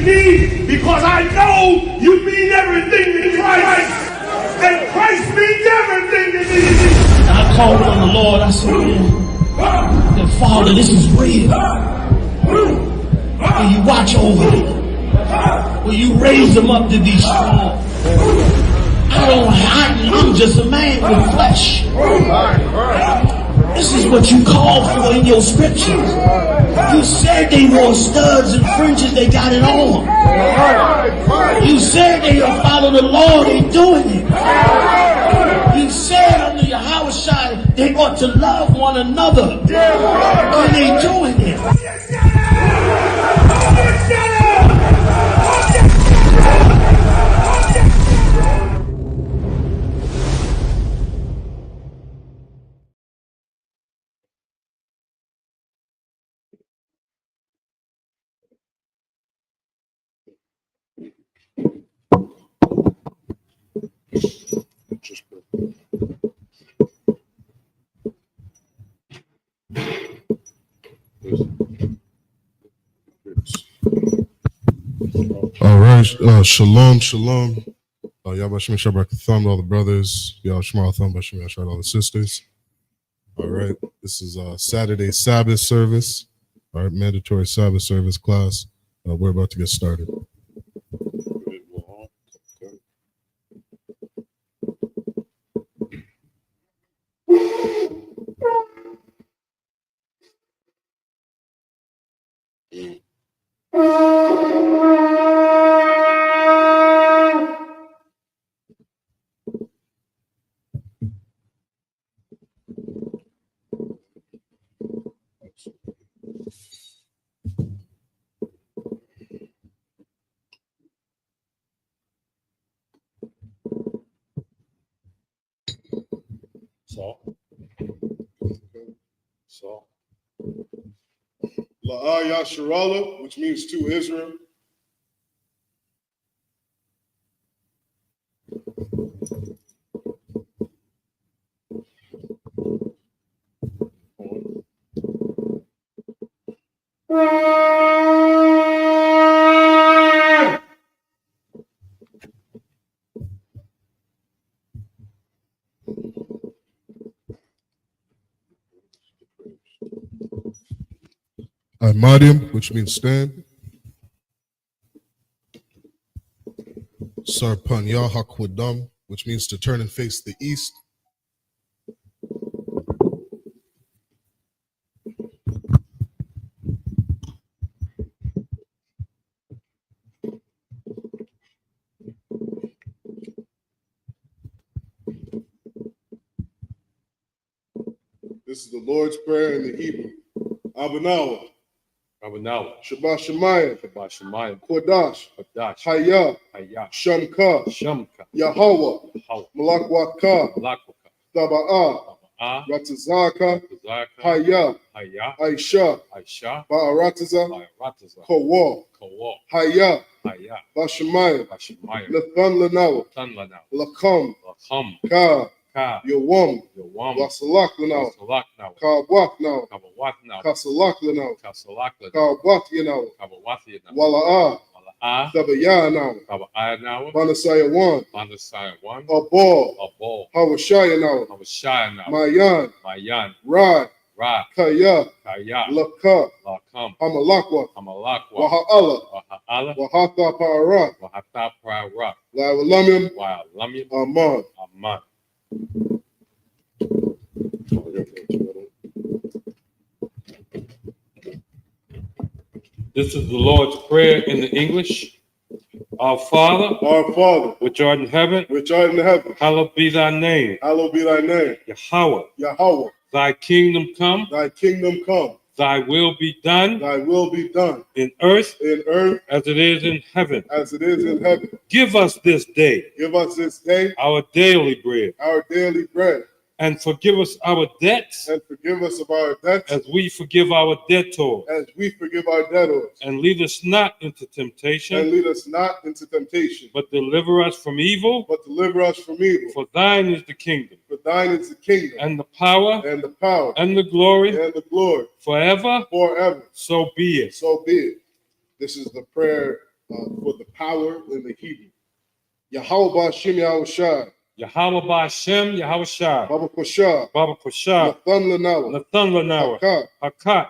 me because I know you mean everything to Christ. And Christ means everything to me. And I called on the Lord. I said, man, Father, this is real. Will you watch over me? Will you raise them up to be strong? I'm just a man with flesh. This is what you called for in your scriptures. You said they wore studs and fringes, they got it on. You said they will follow the Lord, they doing it. You said under YAHANNA they ought to love one another, and they doing it. All right, shalom, shalom. Yabashim Shabbat all the brothers. Yashma Thumb Bashim Yashad all the sisters. All right, this is Saturday Sabbath service. All right, mandatory Sabbath service class. We're about to get started. So. La'ayah, which means to Israel. Madium, which means stand. Sarpanya Hakwadam, which means to turn and face the east. This is the Lord's Prayer in the Hebrew. Abanawa. Shabbat Shemayim. Kodash. Hayah. Shamka. Yahweh. Malakwaka. Taba'ah. Ratazaka. Hayah. Aisha. Ba'arataza. Kawa. Hayah. Bashemayim. Lathan Lanawa. Lakam. Ka. Yawam, Wasalak Lanao, Kawak now, Kasalak Lanao, Kawat Yanao, Wala'ah, Tabaya now, Manasaya 1, Abol, Hawashaya now, Mayan, Rad, Kaya, Laka, Hamalakwa, Waha'ala, Wahata Parak, Lawalamim, Aman. This is the Lord's Prayer in the English. Our Father, which art in heaven, hallowed be thy name. Yahweh. Thy kingdom come. Thy will be done. In earth as it is in heaven. Give us this day. Our daily bread. And forgive us our debts. As we forgive our debtors. And lead us not into temptation. But deliver us from evil. For thine is the kingdom. And the power. And the glory. Forever. So be it. This is the prayer for the power in the Hebrew. Yahweh Ba'Shem Yahushai. Yahweh Ba'Shem Yahushai. Baba Koshah. Baba Koshah. Nathan Lanawa. Nathan Lanawa. Hakat.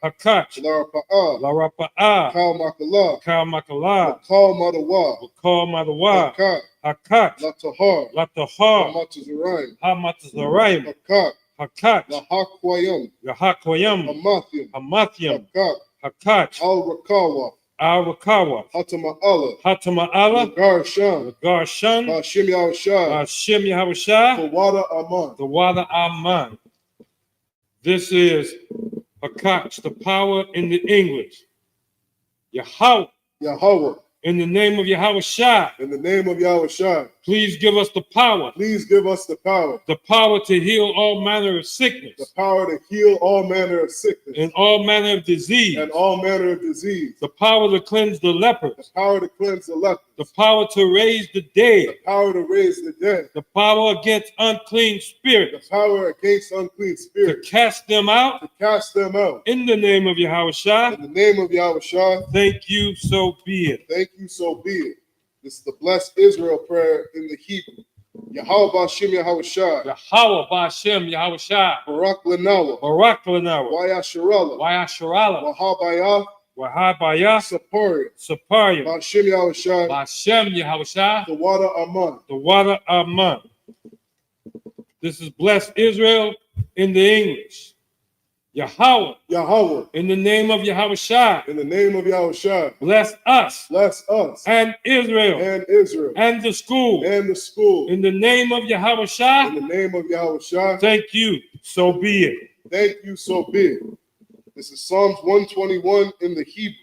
Hakat. Larapa'ah. Larapa'ah. Kal Makalah. Kal Makalah. Kal Madawa. Kal Madawa. Hakat. Hakat. Latahar. Latahar. Hamatazaraim. Hamatazaraim. Hakat. Hakat. Lahakwayam. Yahakwayam. Hamathiam. Hamathiam. Hakat. Hakat. Al-Rakawa. Al-Rakawa. Hatama'ala. Hatama'ala. Garshan. Garshan. Ba'Shem Yahushai. Ba'Shem Yahushai. Tawada Aman. Tawada Aman. This is Hakat, the power in the English. Yahweh. In the name of Yahushai. In the name of Yahushai. Please give us the power. Please give us the power. The power to heal all manner of sickness. The power to heal all manner of sickness. And all manner of disease. And all manner of disease. The power to cleanse the lepers. The power to cleanse the lepers. The power to raise the dead. The power to raise the dead. The power against unclean spirits. The power against unclean spirits. To cast them out. To cast them out. In the name of Yahushua. In the name of Yahushua. Thank you, so be it. Thank you, so be it. This is the blessed Israel prayer in the Hebrew. Yahweh Ba'Shem Yahushua. Yahweh Ba'Shem Yahushua. Barak Lanawa. Barak Lanawa. Wayasharala. Wayasharala. Wahabayah. Wahabayah. Saparia. Saparia. Ba'Shem Yahushua. Ba'Shem Yahushua. The water Aman. The water Aman. This is blessed Israel in the English. Yahweh. In the name of Yahushua. In the name of Yahushua. Bless us. Bless us. And Israel. And Israel. And the school. And the school. In the name of Yahushua. In the name of Yahushua. Thank you. So be it. Thank you. So be it. This is Psalms 121 in the Hebrew.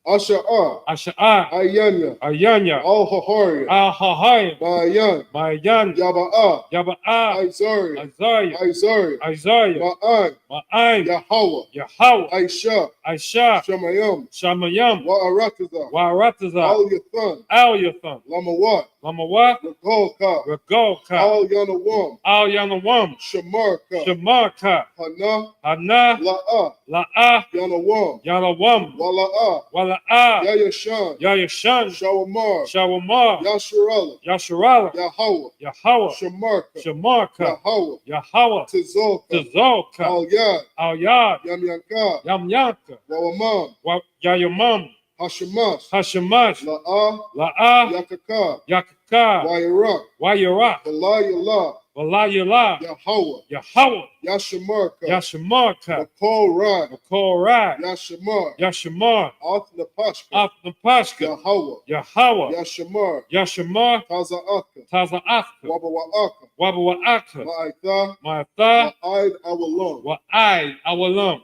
Asha'ah. Asha'ah. Ayanya. Ayanya. Al-Haharia. Al-Haharia. Ma'ayan. Ma'ayan. Yaba'ah. Yaba'ah. Isaiah. Isaiah. Isaiah. Isaiah. Ma'an. Ma'an. Yahweh. Yahweh. Aisha. Aisha. Shamayam. Shamayam. Wa'arataza. Wa'arataza. Al-Yathan. Al-Yathan. Lamawat. Lamawat. Regolka. Regolka. Al-Yanawam. Al-Yanawam. Shamarka. Shamarka. Hana. Hana. La'ah. La'ah. Yanawam. Yanawam. Wala'ah. Wala'ah. Yayashan. Yayashan. Shawamar. Shawamar. Yasharala. Yasharala. Yahweh. Yahweh. Shamarka. Shamarka. Yahweh. Yahweh. Tizolka. Tizolka. Al-Yad. Al-Yad. Yamyanka. Yamyanka. Wawamam. Yayamam. Hashemash. Hashemash. La'ah. La'ah. Yakaka. Yakaka. Wayarak. Wayarak. Walayala. Walayala. Yahweh. Yahweh. Yashamarka. Yashamarka. Makol Rai. Makorai. Yashamar. Yashamar. Athnapashka. Apnapashka. Yahweh. Yahweh. Yashamar. Yashamar. Taza'aka. Taza'aka. Wabawa'aka. Wabawa'aka. Ma'aitha. Ma'atha. Wa'aid Awalam. Wa'aid Awalam.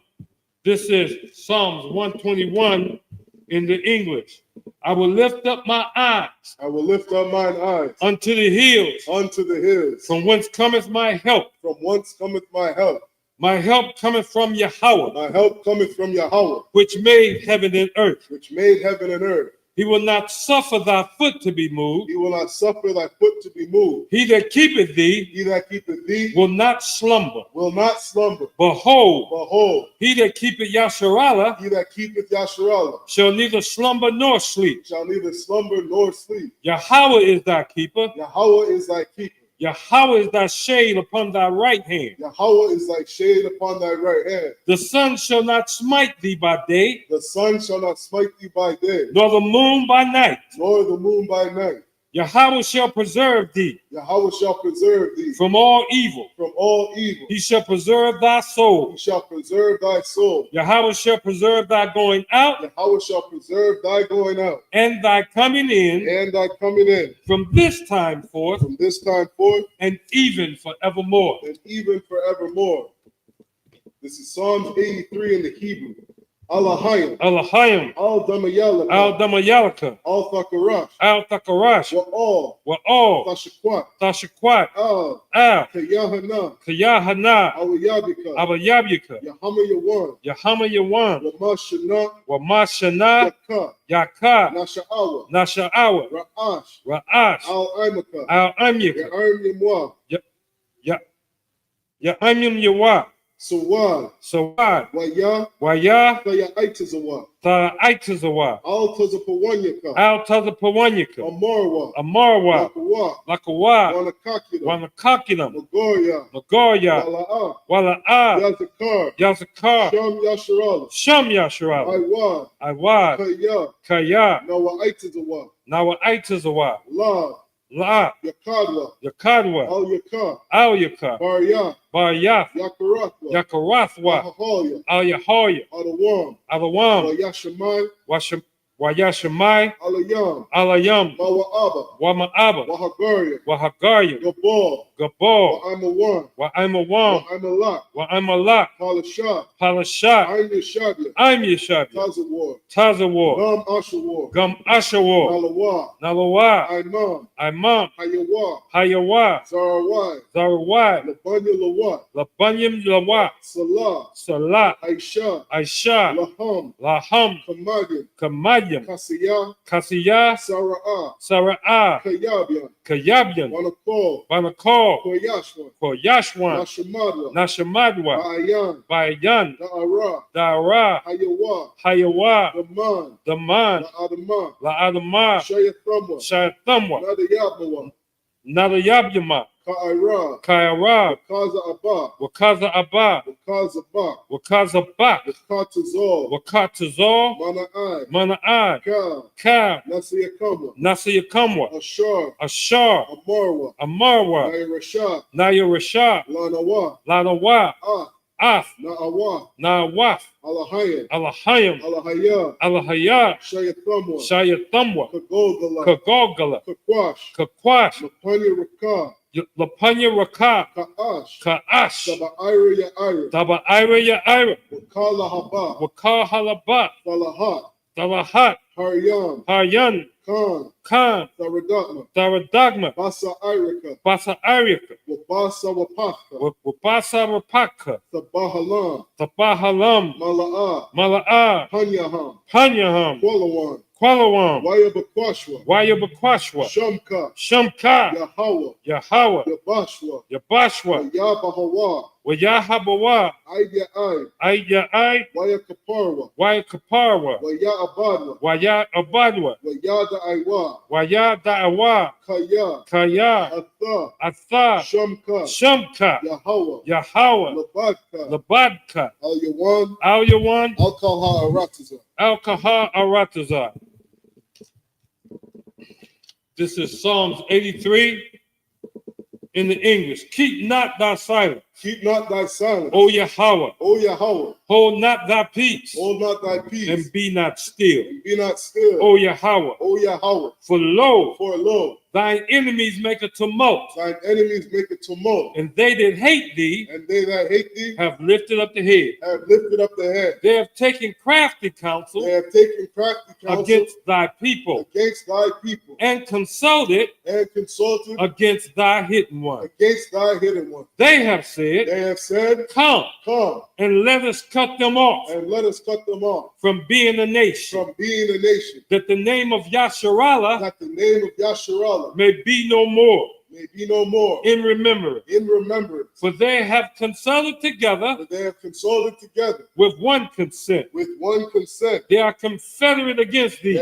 This is Psalms 121 in the English. I will lift up my eyes. I will lift up mine eyes unto the hills. Unto the hills. From whence cometh my help. From whence cometh my help. My help cometh from Yahweh. My help cometh from Yahweh. Which made heaven and earth. Which made heaven and earth. He will not suffer thy foot to be moved. He will not suffer thy foot to be moved. He that keepeth thee. He that keepeth thee. Will not slumber. Will not slumber. Behold. Behold. He that keepeth Yasharala. He that keepeth Yasharala. Shall neither slumber nor sleep. Shall neither slumber nor sleep. Yahweh is thy keeper. Yahweh is thy keeper. Yahweh is thy shade upon thy right hand. Yahweh is thy shade upon thy right hand. The sun shall not smite thee by day. The sun shall not smite thee by day. Nor the moon by night. Nor the moon by night. Yahweh shall preserve thee. Yahweh shall preserve thee. From all evil. From all evil. He shall preserve thy soul. He shall preserve thy soul. Yahweh shall preserve thy going out. Yahweh shall preserve thy going out. And thy coming in. And thy coming in. From this time forth. From this time forth. And even forevermore. And even forevermore. This is Psalms 83 in the Hebrew. Alahayim. Alahayim. Al-Damayalaka. Al-Damayalaka. Al-Thakarash. Al-Thakarash. Wa'al. Wa'al. Tashakwat. Tashakwat. Al. KaYAHANNA. KaYAHANNA. Awayabika. Awayabika. Yahama Yawan. Yahama Yawan. Wamashana. Wamashana. Yaka. Yaka. Nasha'awa. Nasha'awa. Ra'ash. Ra'ash. Al-Imaka. Al-Imaka. Ya'arm Yamwa. Ya'imim Yawa. Sawad. Waya. Tayaitazawa. Altazapawanyaka. Amarwa. Lakawa. Wanakakinam. Nagoya. Wala'a. Yazakar. Sham Yasharala. Iwad. Kaya. Nawaitazawa. La. Yakadwa. Al Yakar. Baryath. Yakarathwa. Al Yahoya. Alawam. Wayashamai. Alayam. Wama'aba. Wahagaria. Gabor. Wa'amawam. Wa'amalak. Palashat. I'm Yeshabia. Tazawar. Gum Ashawar. Nalawa. Imam. Hayawa. Zarawai. Labanyam Lawa. Salah. Aisha. Laham. Kamadyam. Kasiya. Sara'ah. Kayabyan. Banakor. Koyashwan. Nashamadwa. Bayan. Dara. Hayawa. Daman. La'adama. Shayathamwa. Nadayabyama. Kaira. Wakaza Abba. Wakaza Bak. Wakatazor. Mana'ai. Kab. Nasiyakamwa. Ashar. Amarwa. Naya Rashad. Lanawa. Af. Na'awaf. Alahayam. Alahaya. Shayathamwa. Kagogala. Kakwash. Lapanya Raka. Ka'ash. Daba Ira Ya'ira. Wakal Halabat. Dalahat. Haryan. Khan. Daradagma. Basa Irika. Wabasa Rapaka. Tabahalam. Mala'ah. Panyaham. Qualawam. Wayabakwashwa. Shamka. Yahweh. Yabashwa. Wayahabawa. Aidya'i. Wayakaparwa. Waya Abadwa. Waya Da'awa. Kaya. Atha. Shamka. Yahweh. Labadka. Al Yawan. Alkaha Aratazar. This is Psalms 83 in the English. Keep not thy silence. O Yahweh. Hold not thy peace. And be not still. O Yahweh. For lo, thine enemies make a tumult. And they that hate thee have lifted up the head. They have taken crafty counsel against thy people. And consulted against thy hidden one. They have said, Come and let us cut them off from being a nation. That the name of Yasharallah may be no more. In remembrance. For they have consulted together. With one consent. They are confederate against thee.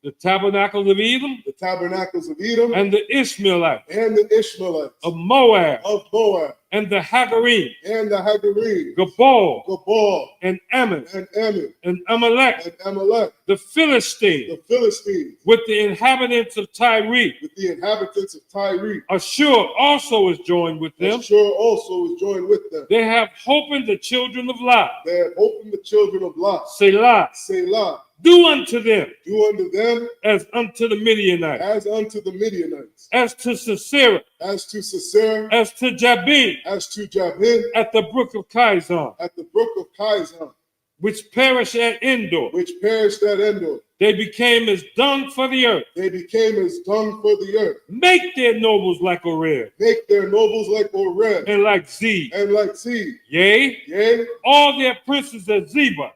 The tabernacles of Edom. And the Ishmaelites. Of Moab. And the Hagarim. Gabal. And Ammon. And Amalek. The Philistines. With the inhabitants of Tyre. Ashur also is joined with them. They have holpen the children of Lot. Selah. Do unto them as unto the Midianites. As to Sisera. As to Jabin. At the brook of Kizon. Which perished at Endor. They became as dung for the earth. Make their nobles like Oreb. And like Zeb. Yea. All their princes at Zeba.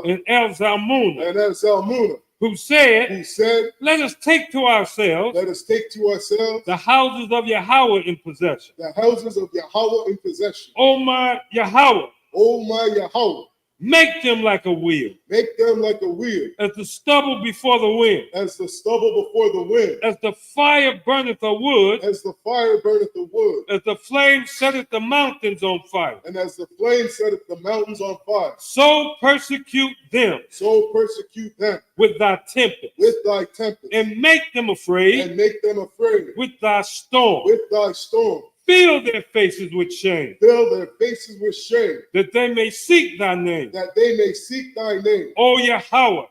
And El Zalmunna. who said, let us take to ourselves the houses of Yahweh in possession. O my Yahweh, make them like a wheel, as the stubble before the wind, as the fire burneth the wood, as the flame setteth the mountains on fire, so persecute them with thy tempest, and make them afraid with thy storm. Fill their faces with shame, that they may seek thy name. O Yahweh,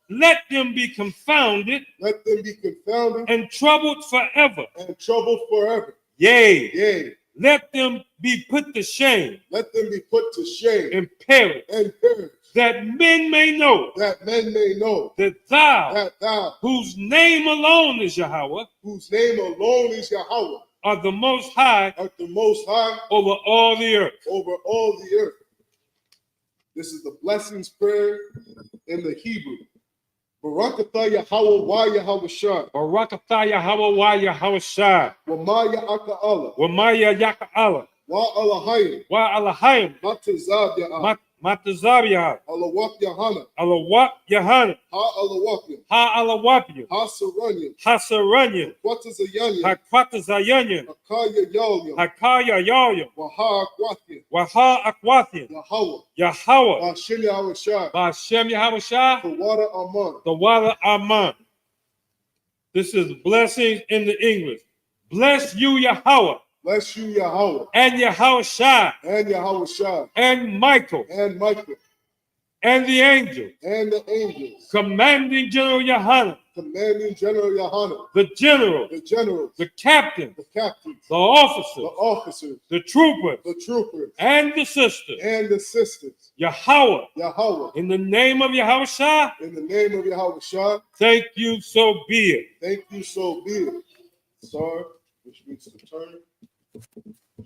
let them be confounded, and troubled forever. Yea, let them be put to shame, and perish, that men may know that thou, whose name alone is Yahweh, are the most high over all the earth. This is the blessings prayer in the Hebrew. Barakatah Yahweh wa Yahweh Shah. Barakatah Yahweh wa Yahweh Shah. Wa Maya Aka Allah. Wa Maya Yaka Allah. Wa Alahayim. Wa Alahayim. Matazab Ya'ah. Matazab Ya'ah. Alawak Yahanna. Alawak Yahanna. Ha Alawapim. Ha Alawapim. Ha Saranyam. Ha Saranyam. Kwatazayanyam. Ha Kwatazayanyam. Hakaya Yalyam. Hakaya Yalyam. Waha Akwathyam. Waha Akwathyam. Yahweh. Yahweh. Ba'ashem Yahweh Shah. Ba'ashem Yahweh Shah. The water Aman. The water Aman. This is blessings in the English. Bless you, Yahweh. Bless you, Yahweh. And Yahweh Shah. And Yahweh Shah. And Michael. And Michael. And the angels. And the angels. Commanding General Yahanna. Commanding General Yahanna. The general. The generals. The captain. The captains. The officers. The officers. The troopers. The troopers. And the sisters. And the sisters. Yahweh. Yahweh. In the name of Yahweh Shah. In the name of Yahweh Shah. Thank you, so be it. Thank you, so be it. Sar, which means to turn.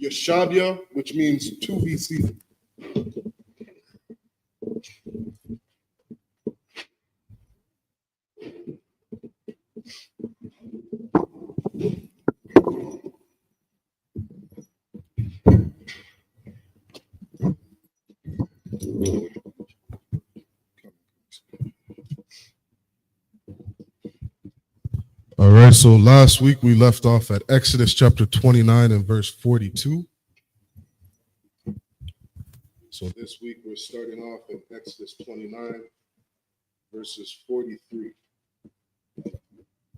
Yeshabia, which means to be seated. All right, so last week we left off at Exodus chapter 29 and verse 42. So this week we're starting off at Exodus 29, verses 43.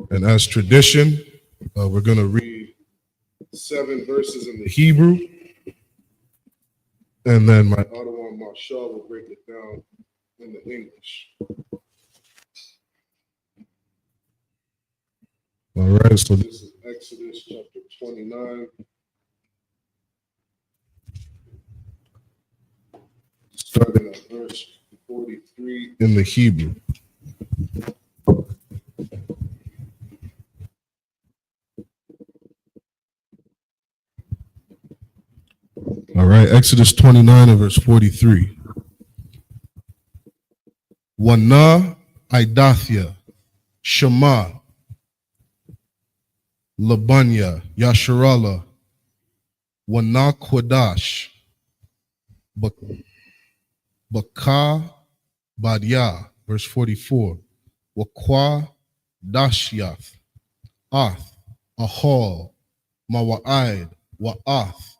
And as tradition, we're going to read 7 verses in the Hebrew, and then my Ottawa Marshall will break it down in the English. All right, so this is Exodus chapter 29. Starting at verse 43 in the Hebrew. All right, Exodus 29 and verse 43. Wana Idathia, Shema, Labanya, Yasharala, Wana Kwadash, Baka Badya, verse 44. Wakwa Dashyath, Ath, Ahol, Mawa'id, Wa'ath,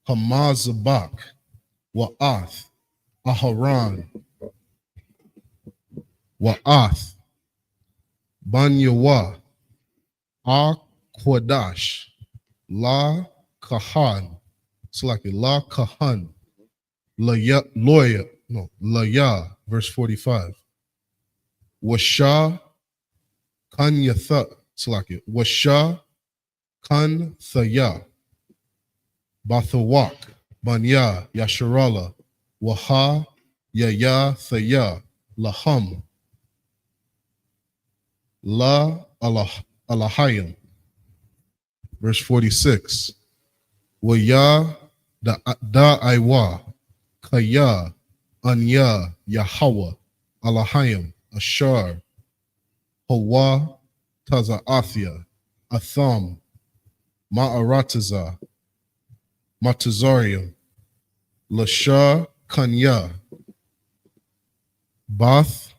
Hamazabak, Wa'ath, Aharan, Wa'ath, Banyawa, Akwadash, La Kahan, it's like La Kahan, Laya, lawyer, no, Laya, verse 45. Washa Kanyatha, it's like it. Washa Kan Thaya, Bathawak, Banya, Yasharala, Waha, Yaya, Thaya, Laham, La Alahayim, verse 46. Waya da Aiwa, Kaya, Anya, Yahweh, Alahayim, Ashar, Hawa, Tazaathia, Atham, Ma'arataza, Matazarium, Lashar, Kanya, Bath,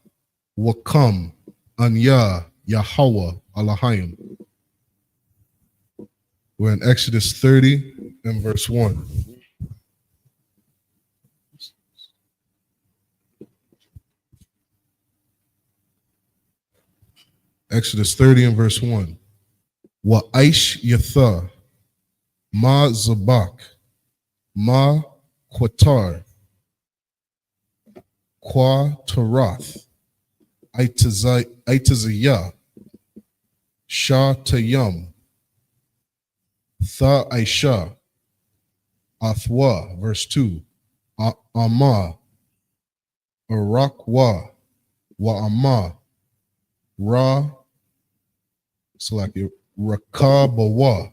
Wakam, Anya, Yahweh, Alahayim. We're in Exodus 30 and verse 1. Exodus 30 and verse 1. Wa aish yatha, ma zabak, ma qatar, qua tarath, aitazaya, sha tayam, tha aisha, athwa, verse 2. Amma, arakwa, wa amma, ra, select it, rakabawa,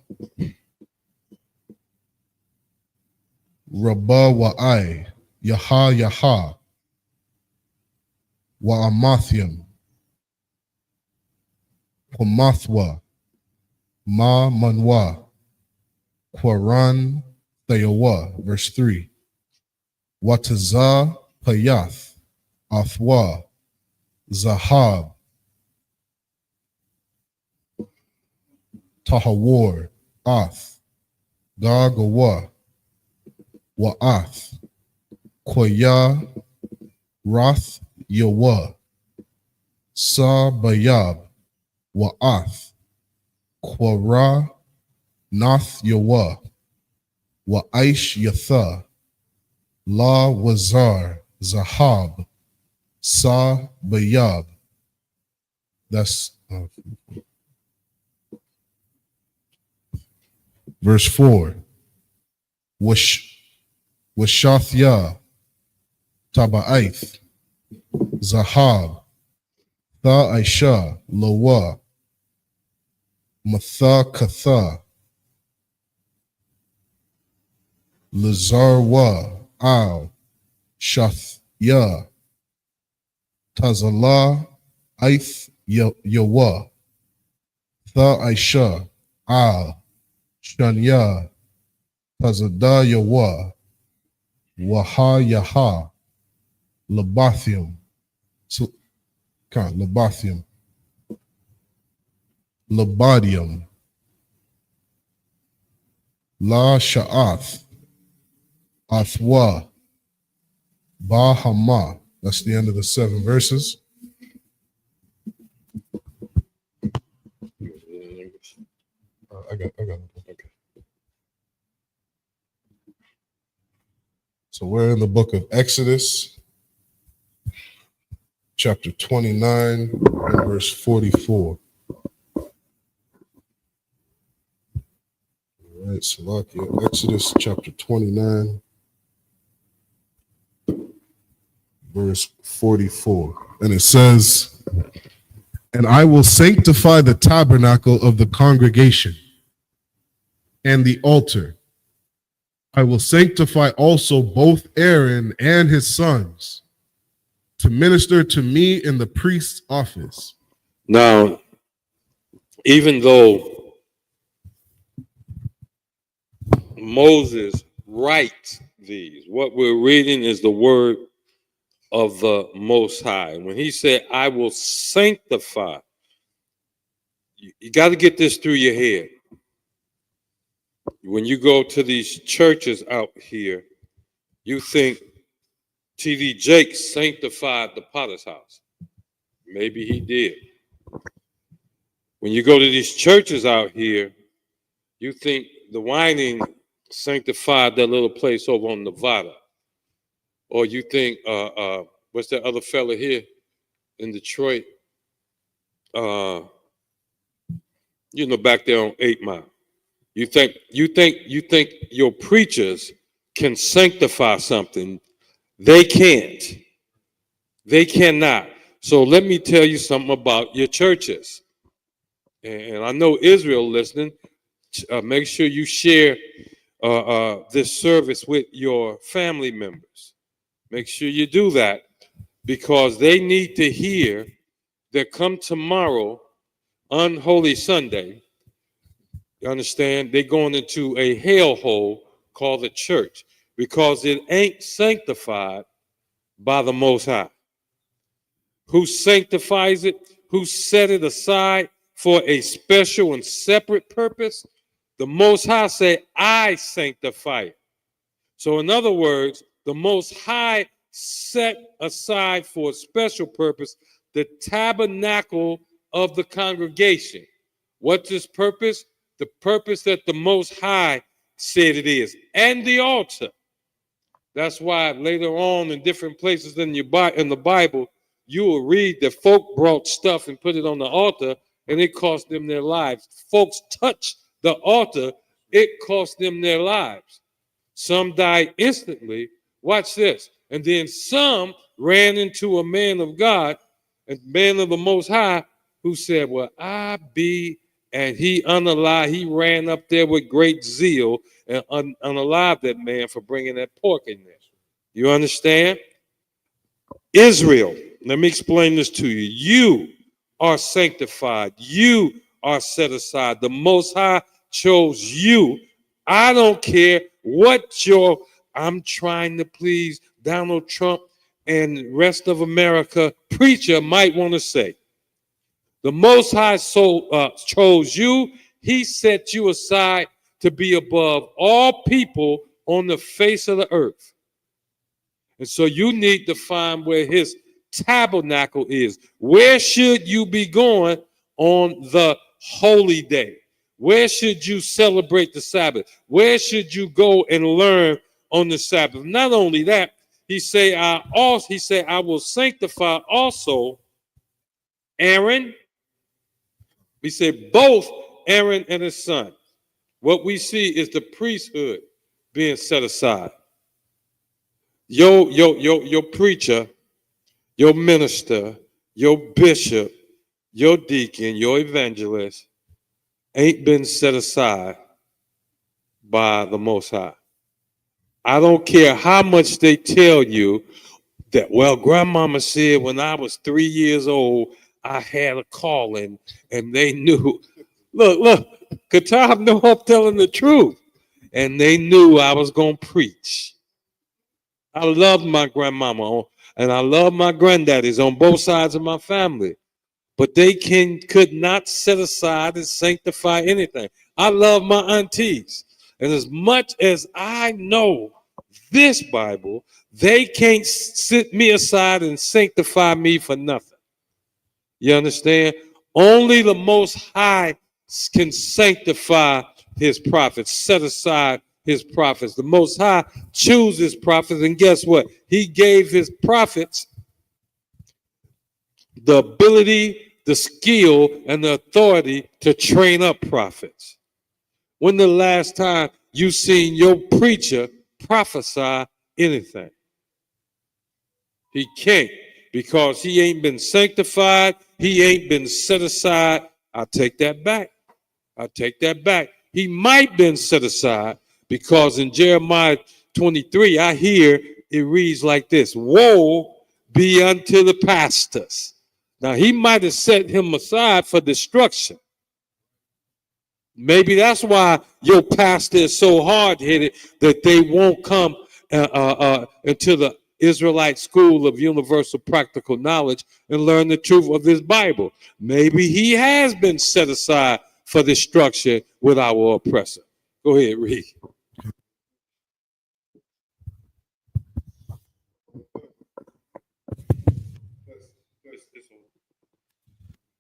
rabba wa I, yaha yaha, wa amathium, Qumathwa, ma manwa, Quran thayawa, verse 3. Wataza payath, athwa, zahab, tahawar, ath, gagawa, wa'ath, koya, rath, yawa, sa bayab, wa'ath, quara, nath yawa, wa'aish yatha, la wazar, zahab, sa bayab. That's verse 4. Washathya, taba'aith, zahab, tha aisha, lawa, matha katha, lazarwa, al, shathya, tazala, aith, yawa, tha aisha, al, shanya, tazada yawa, waha yaha, labathium. So, labathium. Labadium, La Sha'ath, Athwa, Bahama. That's the end of the 7 verses. I got it. Okay. So we're in the book of Exodus, chapter 29 and verse 44. All right, Salakia, Exodus chapter 29, verse 44. And it says, "And I will sanctify the tabernacle of the congregation and the altar. I will sanctify also both Aaron and his sons to minister to me in the priest's office." Now, even though Moses writes these, what we're reading is the word of the Most High. When he said, I will sanctify, you got to get this through your head. When you go to these churches out here, you think T.D. Jakes sanctified the potter's house. Maybe he did. When you go to these churches out here, you think the Whining sanctified that little place over on Nevada. Or you think, what's that other fella here in Detroit? Back there on 8 Mile. You think your preachers can sanctify something. They can't. They cannot. So let me tell you something about your churches. And I know Israel listening. Make sure you share this service with your family members. Make sure you do that, because they need to hear that come tomorrow, unholy Sunday, you understand, they're going into a hellhole called the church because it ain't sanctified by the Most High. Who sanctifies it? Who set it aside for a special and separate purpose? The Most High say, I sanctify it. So in other words, the Most High set aside for a special purpose the tabernacle of the congregation. What's this purpose? The purpose that the Most High said it is. And the altar. That's why later on in different places in the Bible, you will read that folk brought stuff and put it on the altar and it cost them their lives. Folks touched the altar, it cost them their lives. Some died instantly. Watch this. And then some ran into a man of God, a man of the Most High, who said, well, I be, and he unalived. He ran up there with great zeal and unalived that man for bringing that pork in there. You understand? Israel, let me explain this to you. You are sanctified. You are set aside. The Most High chose you. I don't care what I'm trying to please Donald Trump and rest of America preacher might want to say. The Most High chose you. He set you aside to be above all people on the face of the earth. And so you need to find where his tabernacle is. Where should you be going on the holy day? Where should you celebrate the Sabbath? Where should you go and learn on the Sabbath? Not only that, he say, I will sanctify also Aaron. We said both Aaron and his son. What we see is the priesthood being set aside. Your preacher, your minister, your bishop, your deacon, your evangelist ain't been set aside by the Most High. I don't care how much they tell you that, well, grandmama said when I was 3 years old, I had a calling and they knew. Look, Katab know I'm telling the truth. And they knew I was going to preach. I love my grandmama and I love my granddaddies on both sides of my family. But they could not set aside and sanctify anything. I love my aunties. And as much as I know this Bible, they can't sit me aside and sanctify me for nothing. You understand? Only the Most High can sanctify his prophets, set aside his prophets. The Most High chooses prophets, and guess what? He gave his prophets the ability, the skill, and the authority to train up prophets. When the last time you seen your preacher prophesy anything? He can't, because he ain't been sanctified. He ain't been set aside. I take that back. He might been set aside, because in Jeremiah 23, I hear it reads like this: woe be unto the pastors. Now, he might have set him aside for destruction. Maybe that's why your pastor is so hard-headed that they won't come into the Israelite school of universal practical knowledge and learn the truth of this Bible. Maybe he has been set aside for destruction with our oppressor. Go ahead, read.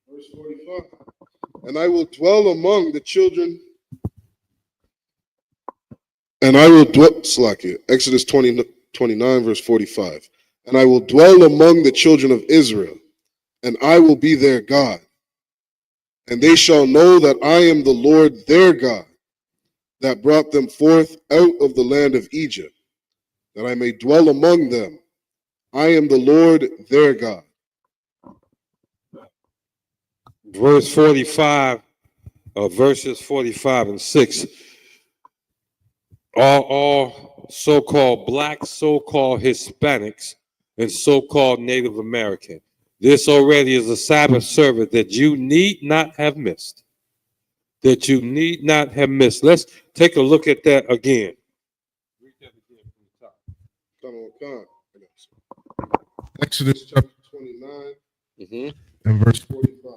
Verse 45. And I will dwell among the children. And I will dwell, Exodus 29, verse 45. And I will dwell among the children of Israel, and I will be their God. And they shall know that I am the Lord their God, that brought them forth out of the land of Egypt, that I may dwell among them. I am the Lord their God. Verse 45, verses 45 and 6. All so-called blacks, so-called Hispanics, and so-called Native American. This already is a Sabbath service that you need not have missed. That you need not have missed. Let's take a look at that again. Read that again from the top. Exodus chapter 29 and verse 45.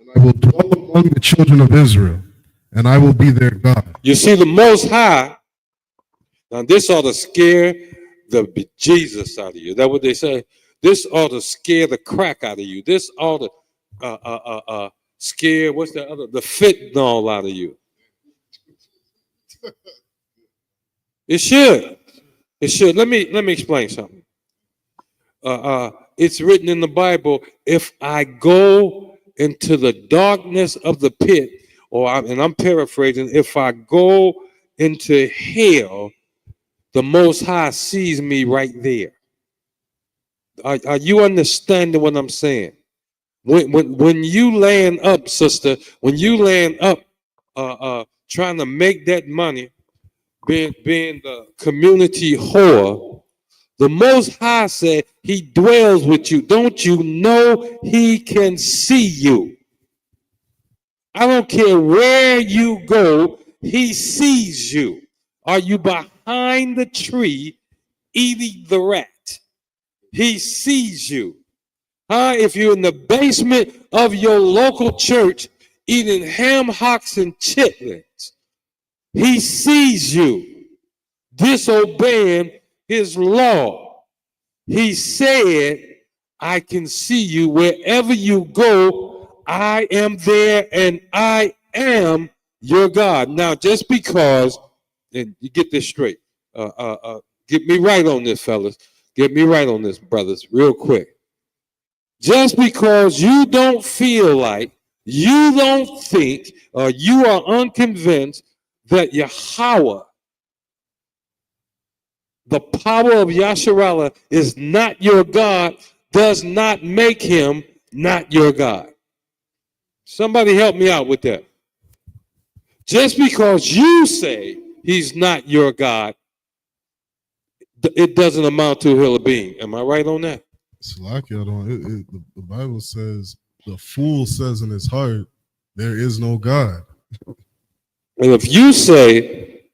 And I will dwell among the children of Israel, and I will be their God. You see, the Most High, now this ought to scare the bejesus out of you. Is that what they say? This ought to scare the crack out of you. This ought to scare, what's the other? The fentanyl out of you. It should. It should. Let me explain something. It's written in the Bible, if I go into the darkness of the pit, and I'm paraphrasing, if I go into hell, the Most High sees me right there. Are you understanding what I'm saying? When you land up, sister, when you land up trying to make that money, being the community whore, the Most High said he dwells with you. Don't you know he can see you? I don't care where you go, he sees you. Are you behind the tree eating the rat? He sees you. If you're in the basement of your local church eating ham hocks and chitlins, he sees you disobeying his law. He said, I can see you wherever you go. I am there and I am your God. Now, just because, and you get this straight, get me right on this, fellas. Get me right on this, brothers, real quick. Just because you don't feel like, you don't think, or you are unconvinced that Yahweh, the power of Yasharallah, is not your God, does not make him not your God. Somebody help me out with that. Just because you say he's not your God, it doesn't amount to a hill of being. Am I right on that? The Bible says, the fool says in his heart, there is no God. And if you say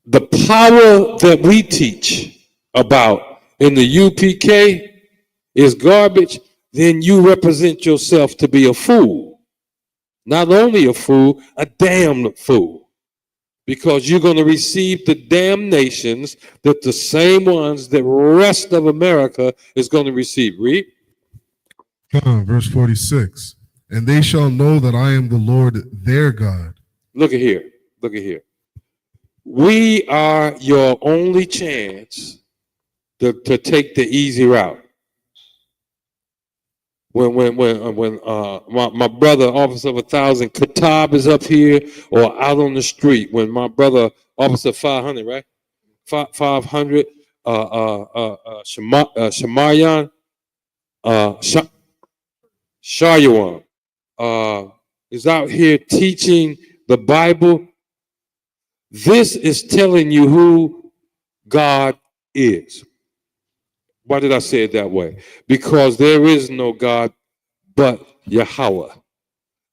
the power that we teach about in the UPK is garbage, then you represent yourself to be a fool. Not only a fool, a damned fool. Because you're going to receive the damnations that the same ones that rest of America is going to receive. Read. Verse 46. And they shall know that I am the Lord their God. Look at here. Look at here. We are your only chance to take the easy route. When my brother, Officer of 1,000, Katab is up here or out on the street, when my brother, Officer 500, right? 500, Shemayan, Shayawan, is out here teaching the Bible. This is telling you who God is. Why did I say it that way? Because there is no God but Yahweh.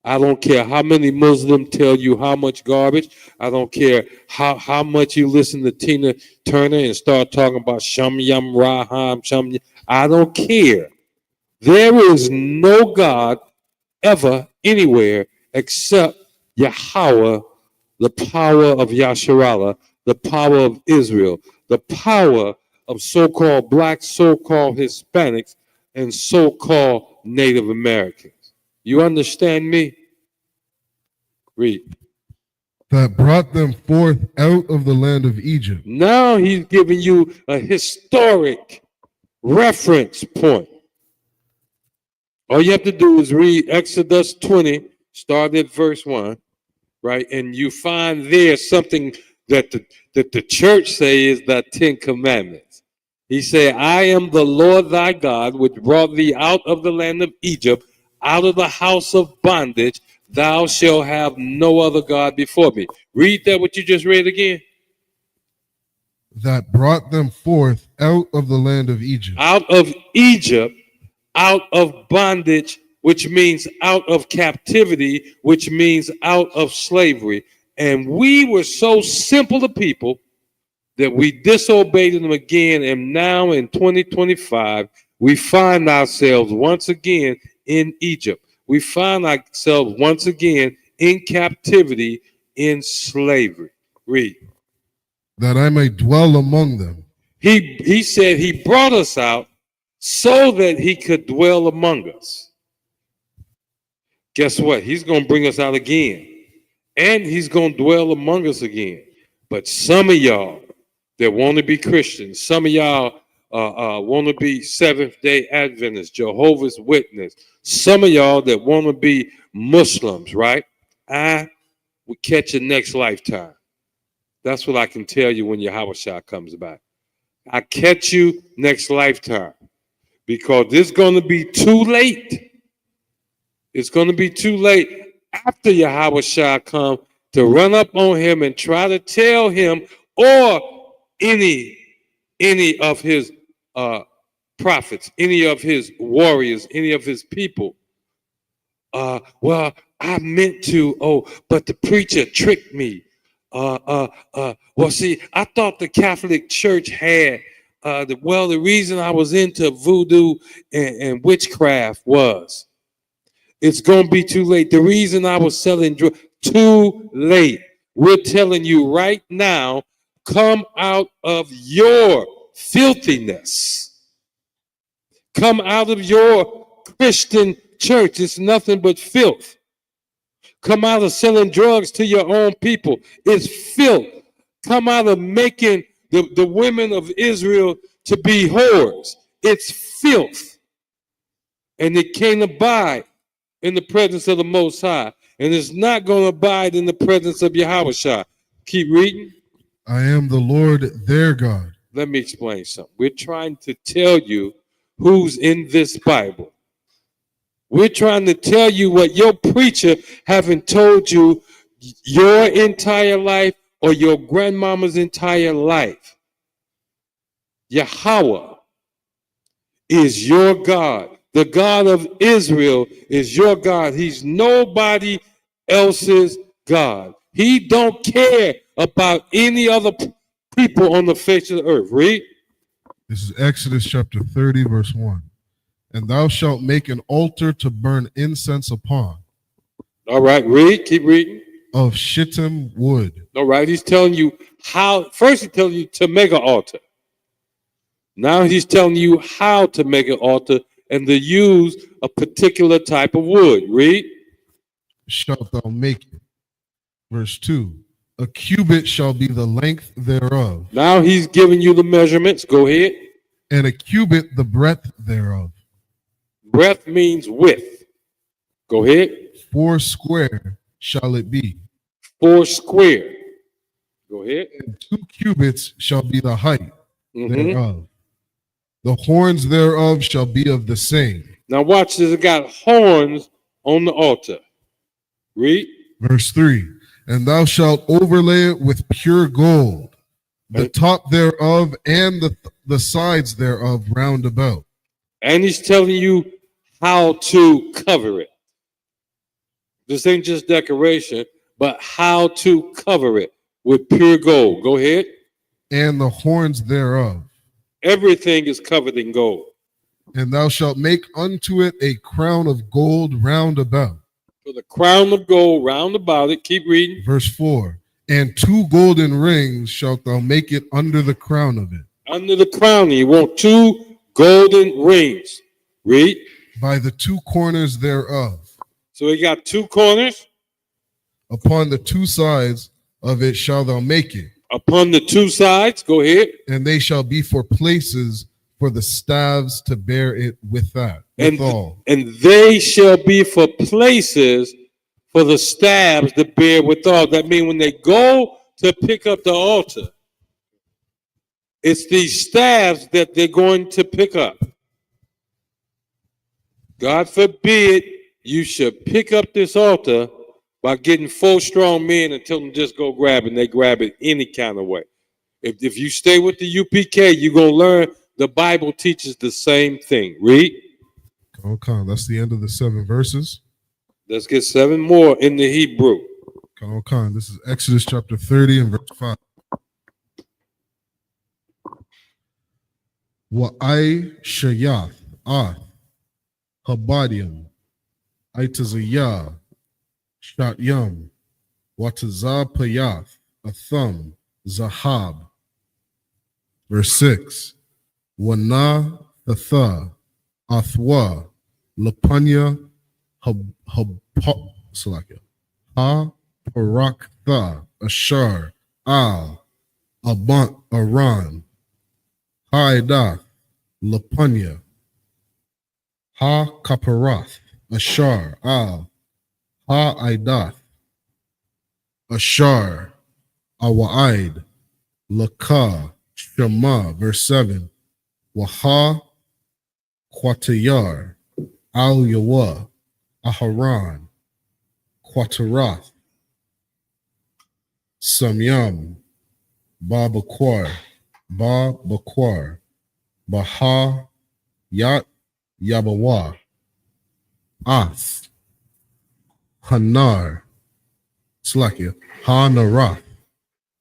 I don't care how many Muslims tell you how much garbage. I don't care how much you listen to Tina Turner and start talking about Sham Yam Raham Sham. I don't care. There is no God ever anywhere except Yahweh, the power of Yasharallah, the power of Israel, the power of so-called blacks, so-called Hispanics, and so-called Native Americans. You understand me? Read. That brought them forth out of the land of Egypt. Now he's giving you a historic reference point. All you have to do is read Exodus 20, start at verse 1, right? And you find there something that the church say is the 10 Commandments. He said, I am the Lord thy God, which brought thee out of the land of Egypt, out of the house of bondage. Thou shalt have no other God before me. Read that what you just read again. that brought them forth out of the land of Egypt. Out of Egypt, out of bondage, which means out of captivity, which means out of slavery. And we were so simple a people that we disobeyed them again. And now in 2025, we find ourselves once again in Egypt. We find ourselves once again in captivity, in slavery. Read. That I may dwell among them. He said he brought us out so that he could dwell among us. Guess what? He's going to bring us out again. And he's going to dwell among us again. But some of y'all that want to be Christians, some of y'all want to be Seventh-day Adventists, Jehovah's Witness, some of y'all that want to be Muslims, right? I will catch you next lifetime. That's what I can tell you when Yahawashi comes back. I catch you next lifetime, because it's going to be too late. It's going to be too late after Yahawashi come to run up on him and try to tell him or any of his prophets, any of his warriors, any of his people. Well, I meant to, but the preacher tricked me. Well, see, I thought the Catholic Church had, the reason I was into voodoo and witchcraft was, it's going to be too late. The reason I was selling drugs, too late. We're telling you right now, come out of your filthiness. Come out of your Christian church. It's nothing but filth. Come out of selling drugs to your own people. It's filth. Come out of making the women of Israel to be whores. It's filth. And it can't abide in the presence of the Most High. And it's not going to abide in the presence of Yahawashi. Keep reading. I am the Lord their God. Let me explain something. We're trying to tell you who's in this Bible. We're trying to tell you what your preacher haven't told you your entire life or your grandmama's entire life. Yahweh is your God. The God of Israel is your God. He's nobody else's God. He don't care about any other people on the face of the earth. Read. This is Exodus chapter 30, verse 1. And thou shalt make an altar to burn incense upon. All right, read. Keep reading. Of shittim wood. All right, he's telling you how. First, he's telling you to make an altar. Now he's telling you how to make an altar and to use a particular type of wood. Read. Shalt thou make it. Verse 2. A cubit shall be the length thereof. Now he's giving you the measurements. Go ahead. And a cubit the breadth thereof. Breadth means width. Go ahead. 4 square shall it be. 4 square. Go ahead. And 2 cubits shall be the height thereof. The horns thereof shall be of the same. Now watch this. It got horns on the altar. Read. Verse 3. And thou shalt overlay it with pure gold, the top thereof and the sides thereof round about. And he's telling you how to cover it. This ain't just decoration, but how to cover it with pure gold. Go ahead. And the horns thereof. Everything is covered in gold. And thou shalt make unto it a crown of gold round about. So the crown of gold round about it. Keep reading. Verse 4. And 2 golden rings shalt thou make it under the crown of it. Under the crown, you want 2 golden rings. Read. By the 2 corners thereof. So we got 2 corners. Upon the 2 sides of it shalt thou make it. Upon the 2 sides. Go ahead. And they shall be for places for the staves to bear it with that. And they shall be for places for the staves to bear withal. That means when they go to pick up the altar, it's these staves that they're going to pick up. God forbid you should pick up this altar by getting 4 strong men and tell them just go grab it, and they grab it any kind of way. If you stay with the UPK, you're going to learn the Bible teaches the same thing. Read. Come. That's the end of the 7 verses. Let's get 7 more in the Hebrew. Come. This is Exodus chapter 30 and verse 5. Wa'ai shayath habadium itazayah shatyam watazah payath atham zahab. Verse 6. Wana thatha athwa lapanya ha paraktha ashar al abant aran Haidath, Lapanya, Ha Kaparath, Ashar, Al, Ha Aidath, Ashar, Awaid, Laka, Shema, verse 7, Waha, Quatayar, Al Yawa, Aharan, Quatarath, Samyam, Babakwar, Baha, Yat, Yabawa, Ath, Hanar, Slakia, Hanarath,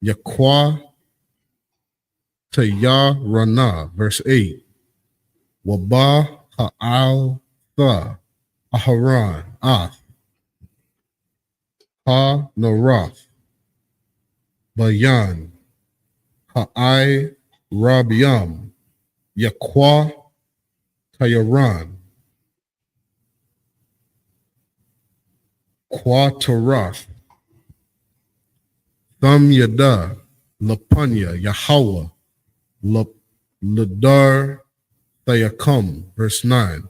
Yakwa, Taya Rana, verse 8, Waba Ha'al Tha, Aharan, Ath, Ha Narath, Bayan, Ha'ai Rabiam, Yakwa Tayaran, Quatarath, Thum Yada, Lapanya, Yahweh, Ladar Thayakam, verse 9,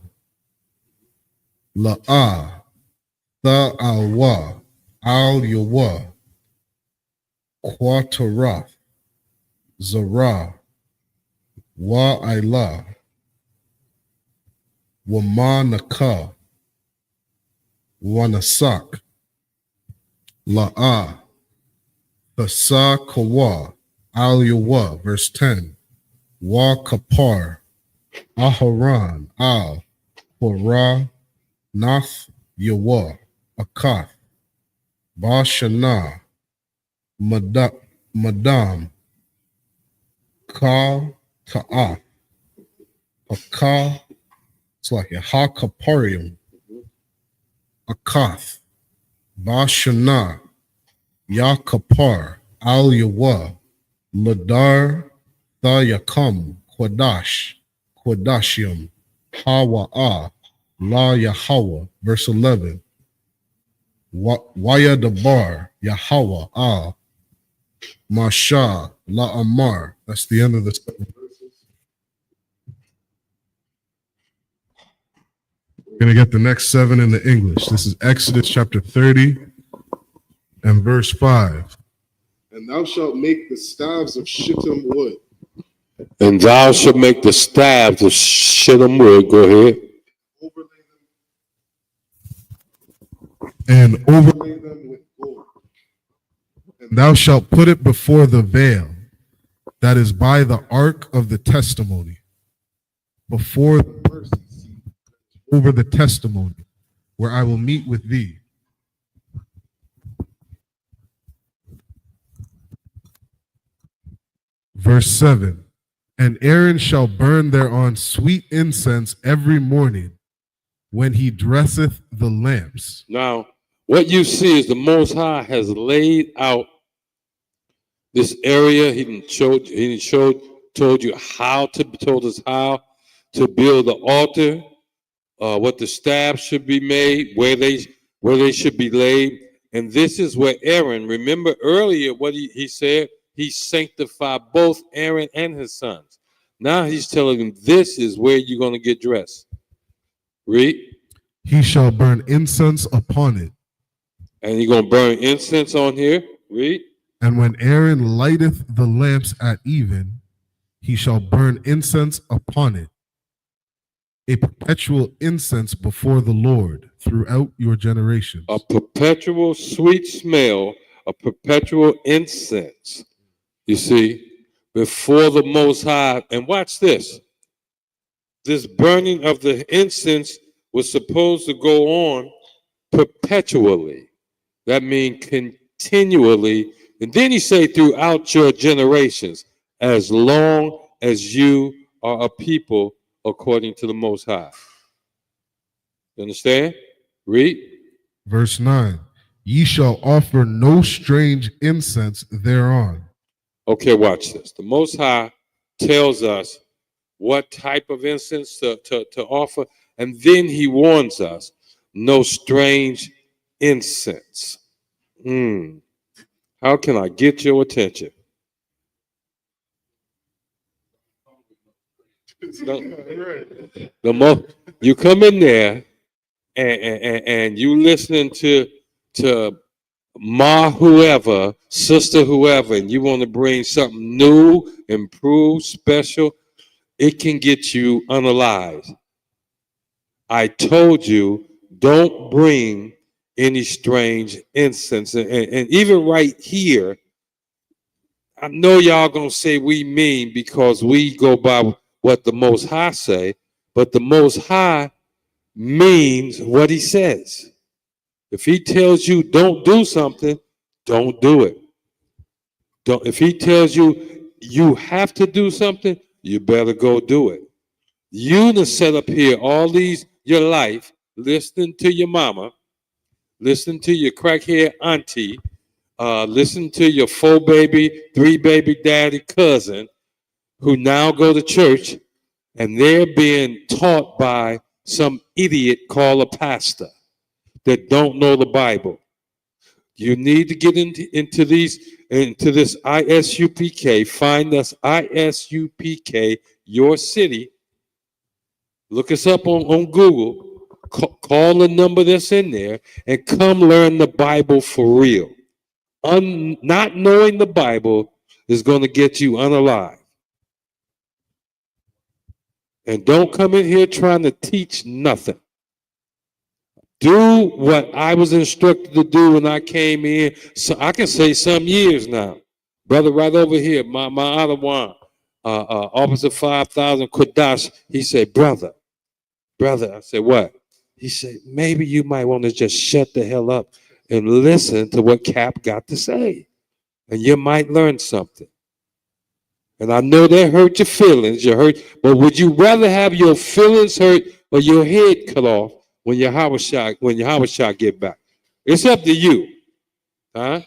La'ah, Tha'alwa, Al Yawa, Quatarath, Zara, Wa'ila, Wamanaka, Wanasak, La'ah, Thasa Kawa, Al Yawa, verse 10, Wa Kapar, Aharan, Al, Hora, Nath Yawa, Akath, Bashana, Madam, Ka Ta'ah, Aka, it's like a Ha Kaparium, Akath, Bashana, Ya Kapar, Al Yawa, Ladar, Thayakam, Quadashium, Hawa'a, La Yahweh, verse 11, Waya Dabar, Yahweh, Al, Masha, La Amar. That's the end of the 7 verses. We're going to get the next 7 in the English. This is Exodus chapter 30 and verse 5. And thou shalt make the staves of shittim wood. And thou shalt make the staves of shittim wood. Go ahead. Overlay them with gold. And thou shalt put it before the veil that is by the ark of the testimony, before the mercy seat, over the testimony, where I will meet with thee. Verse 7, and Aaron shall burn thereon sweet incense every morning when he dresseth the lamps. Now, what you see is the Most High has laid out this area. He told you how to, told us how to build the altar, what the staffs should be made, where they should be laid. And this is where Aaron, remember earlier what he said, he sanctified both Aaron and his sons. Now he's telling them this is where you're going to get dressed. Read. He shall burn incense upon it. And you're going to burn incense on here. Read. And when Aaron lighteth the lamps at even, he shall burn incense upon it, a perpetual incense before the Lord throughout your generations. A perpetual sweet smell, a perpetual incense. You see, before the Most High. And watch this. This burning of the incense was supposed to go on perpetually. That means continually. And then he say throughout your generations, as long as you are a people according to the Most High. You understand? Read. Verse 9. Ye shall offer no strange incense thereon. Okay, watch this. The Most High tells us what type of incense to offer, and then he warns us, no strange incense. How can I get your attention? You come in there and you listening to ma whoever, sister whoever, and you want to bring something new, improved, special, it can get you unalive. I told you, don't bring any strange incense. And even right here, I know y'all gonna say we mean because we go by what the Most High say, but the Most High means what he says. If he tells you don't do something, don't do it. If he tells you you have to do something, you better go do it. You done set up here all these your life, listening to your mama, listening to your crackhead auntie, listen to your 4 baby, 3 baby daddy cousin who now go to church and they're being taught by some idiot called a pastor that don't know the Bible. You need to get into this ISUPK. Find us ISUPK, your city. Look us up on Google. Call the number that's in there and come learn the Bible for real. Not knowing the Bible is going to get you unalive. And don't come in here trying to teach nothing. Do what I was instructed to do when I came in. So I can say some years now. Brother right over here, my other one, Officer 5000 Kodash, he said, brother, I said, what? He said, maybe you might want to just shut the hell up and listen to what Cap got to say. And you might learn something. And I know that hurt your feelings, but would you rather have your feelings hurt or your head cut off when your Yahweh get back? It's up to you. Huh?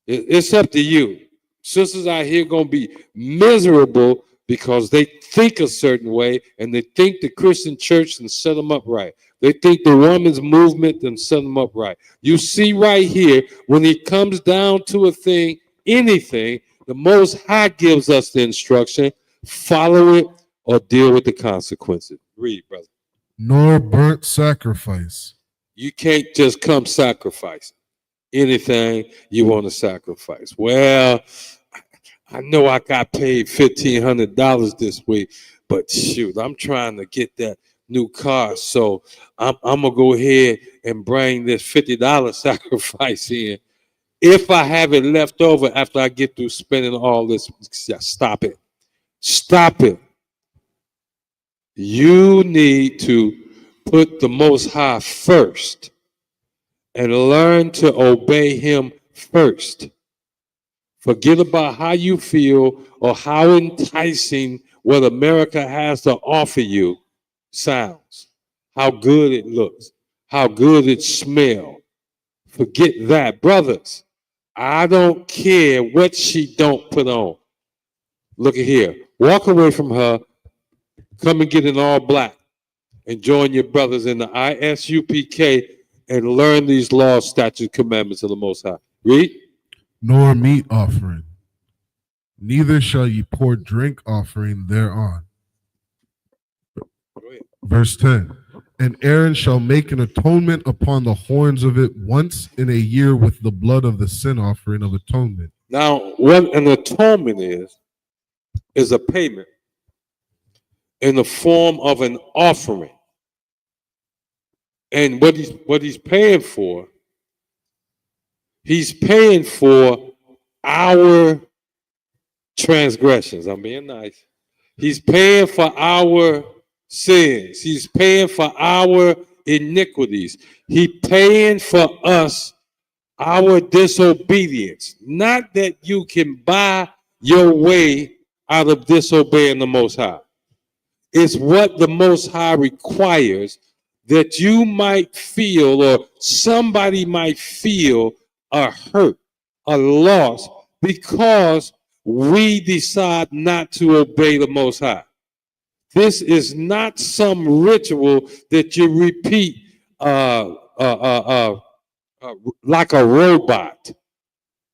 It's up to you. Sisters out here gonna be miserable because they think a certain way and they think the Christian church can set them up right. They think the women's movement can set them up right. You see right here, when it comes down to a thing, anything, the Most High gives us the instruction, follow it or deal with the consequences. Read, brother. Nor burnt sacrifice. You can't just come sacrificing anything you want to sacrifice. Well, I know I got paid $1,500 this week, but shoot, I'm trying to get that new car. So I'm going to go ahead and bring this $50 sacrifice in. If I have it left over after I get through spending all this, stop it. Stop it. You need to put the Most High first and learn to obey him first. Forget about how you feel or how enticing what America has to offer you sounds, how good it looks, how good it smells. Forget that. Brothers, I don't care what she don't put on. Look at here. Walk away from her. Come and get in all black and join your brothers in the ISUPK and learn these laws, statutes, commandments of the Most High. Read. Nor meat offering. Neither shall ye pour drink offering thereon. Verse 10. And Aaron shall make an atonement upon the horns of it once in a year with the blood of the sin offering of atonement. Now, what an atonement is a payment in the form of an offering. And what he's paying for our transgressions. I'm being nice. He's paying for our sins. He's paying for our iniquities. He's paying for us, our disobedience. Not that you can buy your way out of disobeying the Most High. It's what the Most High requires, that you might feel, or somebody might feel, a hurt, a loss, because we decide not to obey the Most High. This is not some ritual that you repeat like a robot.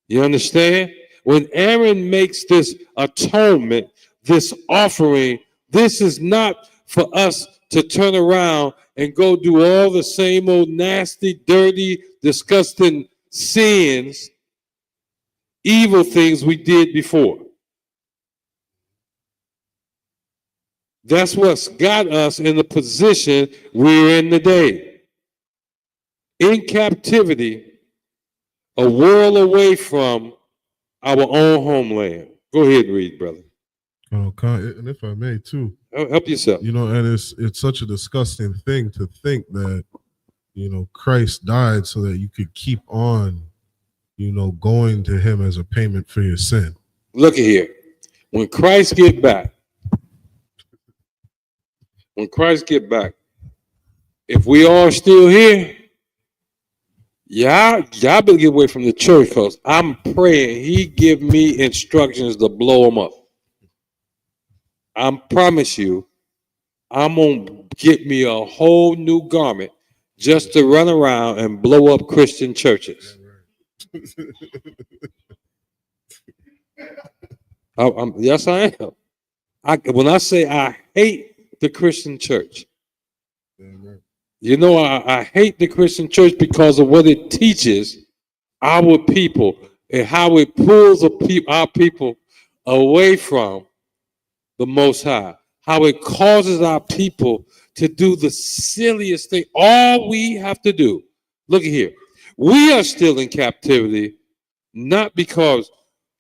You understand? When Aaron makes this atonement, this offering, this is not for us to turn around and go do all the same old nasty, dirty, disgusting sins, evil things we did before. That's what's got us in the position we're in today. In captivity, a world away from our own homeland. Go ahead and read, brother. Oh, and if I may too, help yourself. You know, and it's such a disgusting thing to think that, you know, Christ died so that you could keep on, you know, going to him as a payment for your sin. Look at here. When Christ get back, if we all still here, y'all better get away from the church, because I'm praying he give me instructions to blow them up. I promise you, I'm going to get me a whole new garment just to run around and blow up Christian churches. Yes, I am. When I say I hate the Christian church, you know, I hate the Christian church because of what it teaches our people and how it pulls our people away from the Most High, how it causes our people to do the silliest thing. All we have to do, look at here, we are still in captivity, not because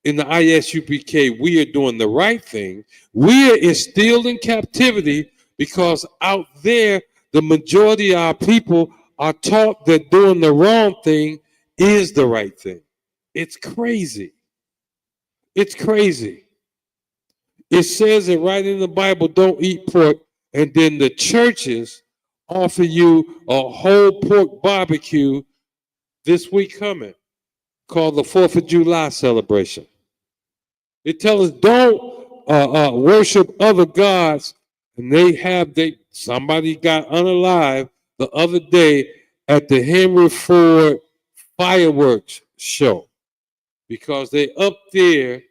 in the I.S.U.P.K. we are doing the right thing. We are still in captivity because out there, the majority of our people are taught that doing the wrong thing is the right thing. It's crazy. It's crazy. It says it right in the Bible, don't eat pork, and then the churches offer you a whole pork barbecue this week coming, called the 4th of July celebration. It tells us don't worship other gods, and somebody got unalive the other day at the Henry Ford fireworks show, because they up there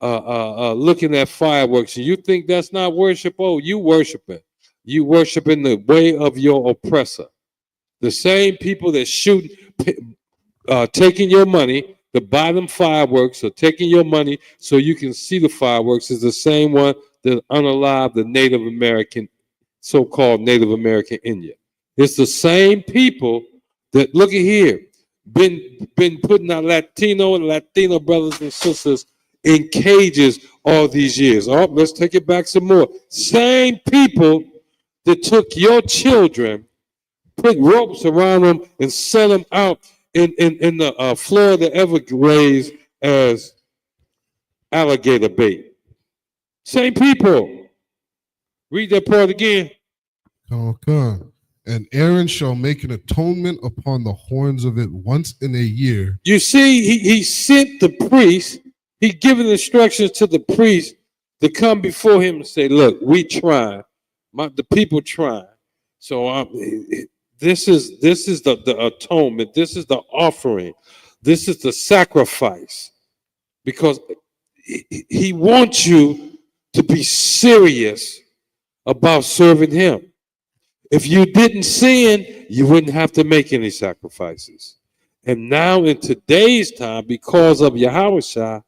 looking at fireworks. And you think that's not worship? Oh, you worshiping. You worshiping the way of your oppressor. The same people that shoot, taking your money to buy them fireworks, or taking your money so you can see the fireworks, is the same one that unalived the Native American, so-called Native American Indian. It's the same people that, look at here, been putting our Latino brothers and sisters in cages all these years. Oh, let's take it back some more. Same people that took your children, put ropes around them, and sent them out in the Florida Everglades as alligator bait. Same people. Read that part again. Okay. And Aaron shall make an atonement upon the horns of it once in a year. You see, he sent the priest. He given instructions to the priest to come before him and say, look, we trying. The people trying. So this is the atonement. This is the offering. This is the sacrifice. Because he wants you to be serious about serving him. If you didn't sin, you wouldn't have to make any sacrifices. And now in today's time, because of Yahawashi,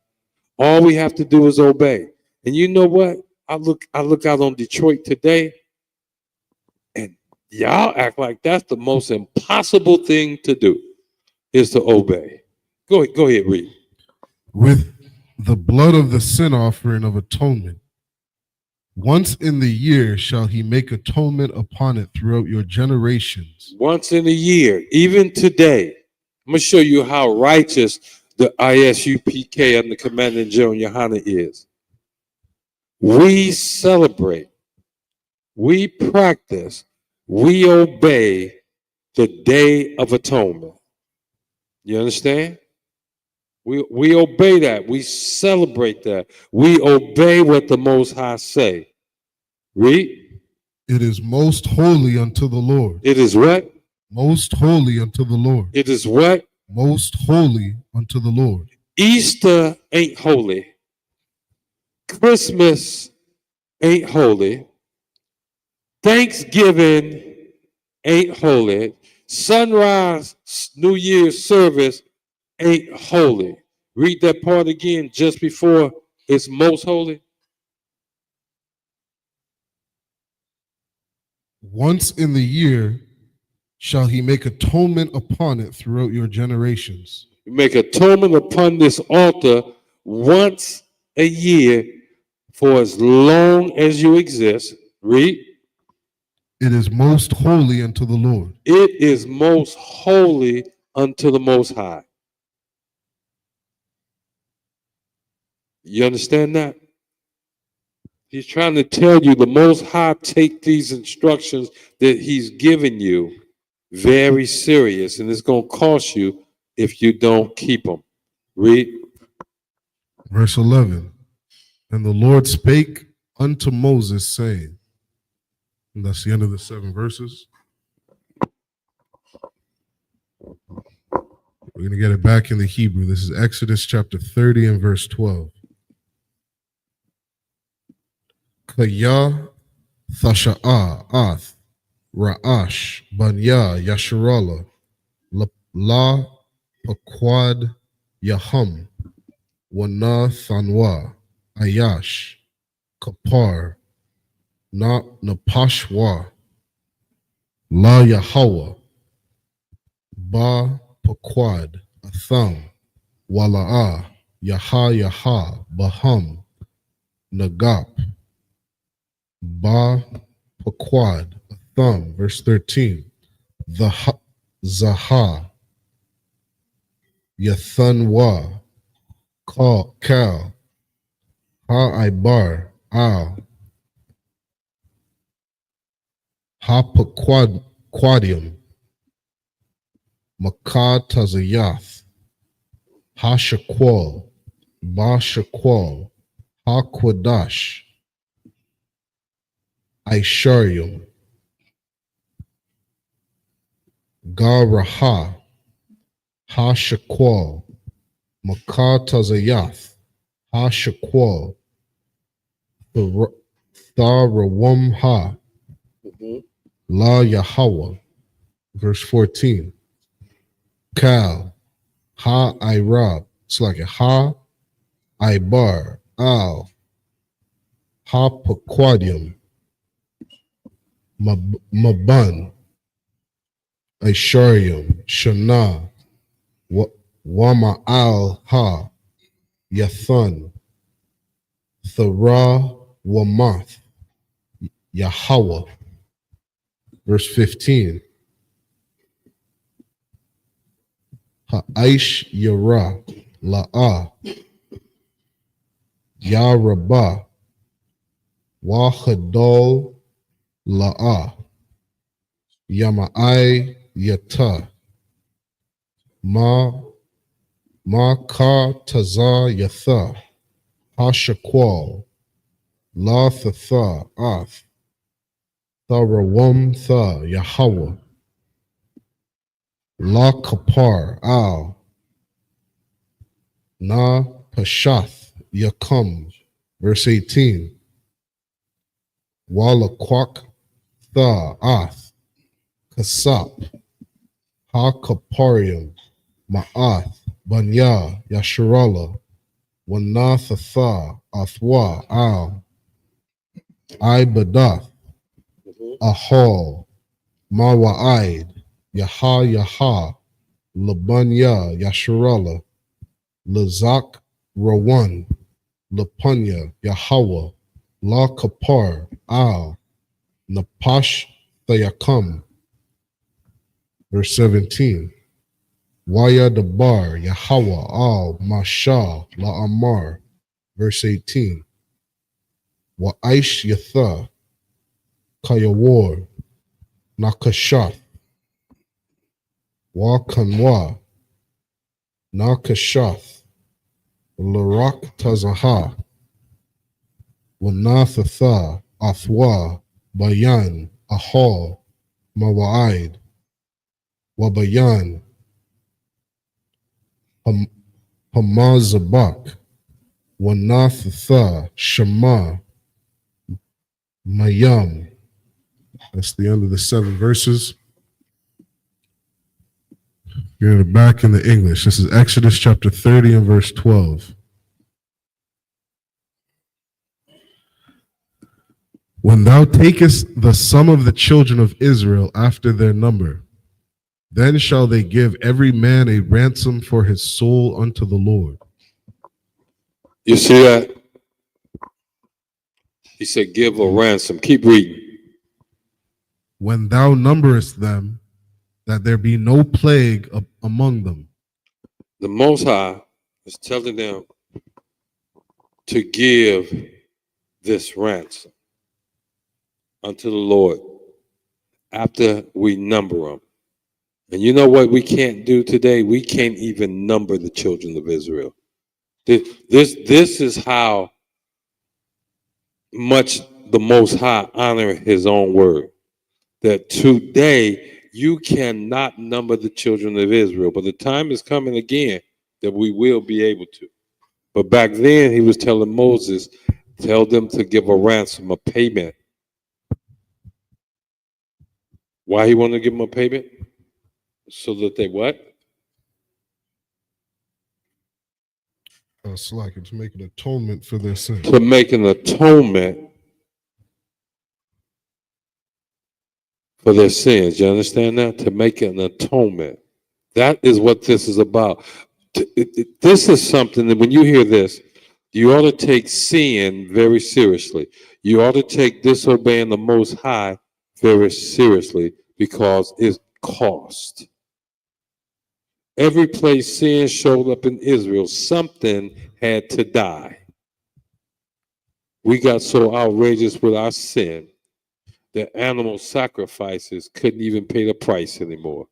all we have to do is obey. And you know what? I look out on Detroit today, and y'all act like that's the most impossible thing to do, is to obey. Go ahead, read. With the blood of the sin offering of atonement. Once in the year shall he make atonement upon it throughout your generations. Once in a year, even today. I'm going to show you how righteous the ISUPK and the Commanding General YAHANNA is. We celebrate, we practice, we obey the Day of Atonement. You understand? We obey that. We celebrate that. We obey what the Most High say. Read. It is most holy unto the Lord. It is what? Most holy unto the Lord. It is what? Most holy unto the Lord. Easter ain't holy. Christmas ain't holy. Thanksgiving ain't holy. Sunrise New Year's service ain't holy. Read that part again just before it's most holy. Once in the year shall he make atonement upon it throughout your generations. You make atonement upon this altar once a year for as long as you exist. Read. It is most holy unto the Lord. It is most holy unto the Most High. You understand that? He's trying to tell you the Most High take these instructions that he's given you very serious, and it's going to cost you if you don't keep them. Read. Verse 11. And the Lord spake unto Moses, saying, and that's the end of the 7 verses. We're going to get it back in the Hebrew. This is Exodus chapter 30 and verse 12. Kaya thasha'a ath ra'ash banya yasharala la pakwad yaham wana thanwa ayash kapar na napashwa la Yahweh ba pakwad atham wala'a yaha baham nagap ba pakwad atham. Verse 13. The zaha yathanwa kal ha ibar al ha-paquadium, Makad Tazayath, Ha-Shaqual, Ba-Shaqual, Ha-Quadash, Aisharium, Ga-Raha, Ha-Shaqual, Makad Tazayath, Ha-Shaqual, Tharawam Ha, La Yahweh. Verse 14. Kal, Ha Irab. It's like a Ha Ibar, Al, Ha Paquadium, Maban, Aisharium, Shana, Wama Al Ha, Yathan, Thara Wamath, Yahweh. Verse 15. Ha'aish Yara La'a Ya Rabah Wahadol La'a Yama'ai Yata Ma Ka Taza Yatha Hashakwal La Thatha Ath Tharawam Tha Yahweh La Kapar Al Na Pashath Yakum. Verse 18. Wala Kwak Tha Ath Kasap Ha Kaparium Ma'ath Banya Yasharala Wanatha Athwa Al Ibadath Ahal Mawa'id Yaha Labanya Yasharala Lazak Rawan, Lapunya, Yahweh, La Kapar, Al, Napash, Thayakam. Verse 17. Waya Dabar, Yahweh, Al, Masha, La Amar. Verse 18. Wa'aish Yatha, Kayawar, Nakashath, Wa Kanwa, Nakashath, Larak Tazaha, Wanathatha, Athwa, Bayan, Ahal, Mawa'id, Wabayan, Hamazabak, Wanathatha, Shema, Mayam. That's the end of the 7 verses. You're back in the English. This is Exodus chapter 30 and verse 12. When thou takest the sum of the children of Israel after their number, then shall they give every man a ransom for his soul unto the Lord. You see that? He said, give a ransom. Keep reading. When thou numberest them, that there be no plague among them. The Most High is telling them to give this ransom unto the Lord after we number them. And you know what we can't do today? We can't even number the children of Israel. This is how much the Most High honor his own word. That today you cannot number the children of Israel, but the time is coming again that we will be able to. But back then he was telling Moses, tell them to give a ransom, a payment. Why he wanted to give them a payment? So that they what? It's like to make an atonement for their sins. To make an atonement for their sins. You understand that? To make an atonement. That is what this is about. This is something that when you hear this, you ought to take sin very seriously. You ought to take disobeying the Most High very seriously because it cost. Every place sin showed up in Israel, something had to die. We got so outrageous with our sin that animal sacrifices couldn't even pay the price anymore.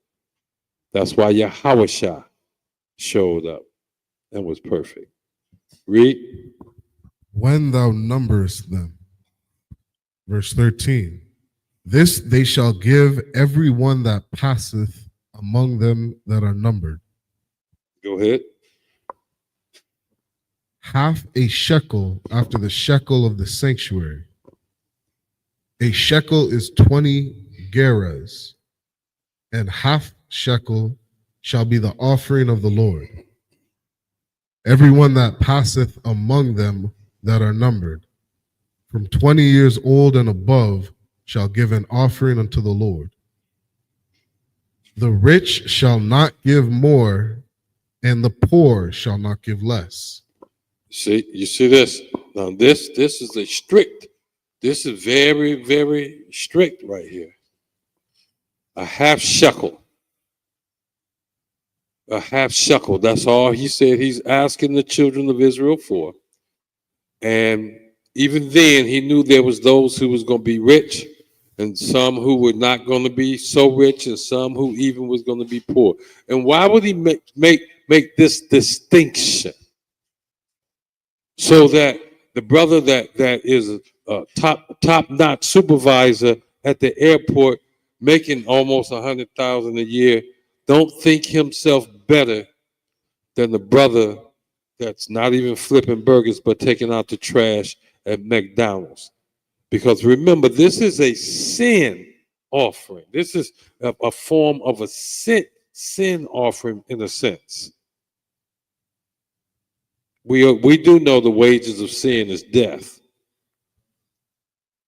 That's why Yahweh showed up and was perfect. Read. When thou numberest them. Verse 13. This they shall give every one that passeth among them that are numbered. Go ahead. Half a shekel after the shekel of the sanctuary. A shekel is 20 gerahs, and half shekel shall be the offering of the Lord. Everyone that passeth among them that are numbered, from 20 years old and above, shall give an offering unto the Lord. The rich shall not give more, and the poor shall not give less. See, you see this? Now this is a strict. This is very, very strict right here. A half shekel. A half shekel. That's all he said he's asking the children of Israel for. And even then, he knew there was those who was going to be rich and some who were not going to be so rich and some who even was going to be poor. And why would he make this distinction? So that the brother that is a top-notch supervisor at the airport making almost $100,000 a year don't think himself better than the brother that's not even flipping burgers but taking out the trash at McDonald's. Because remember, this is a sin offering. This is a form of a sin offering in a sense. We do know the wages of sin is death.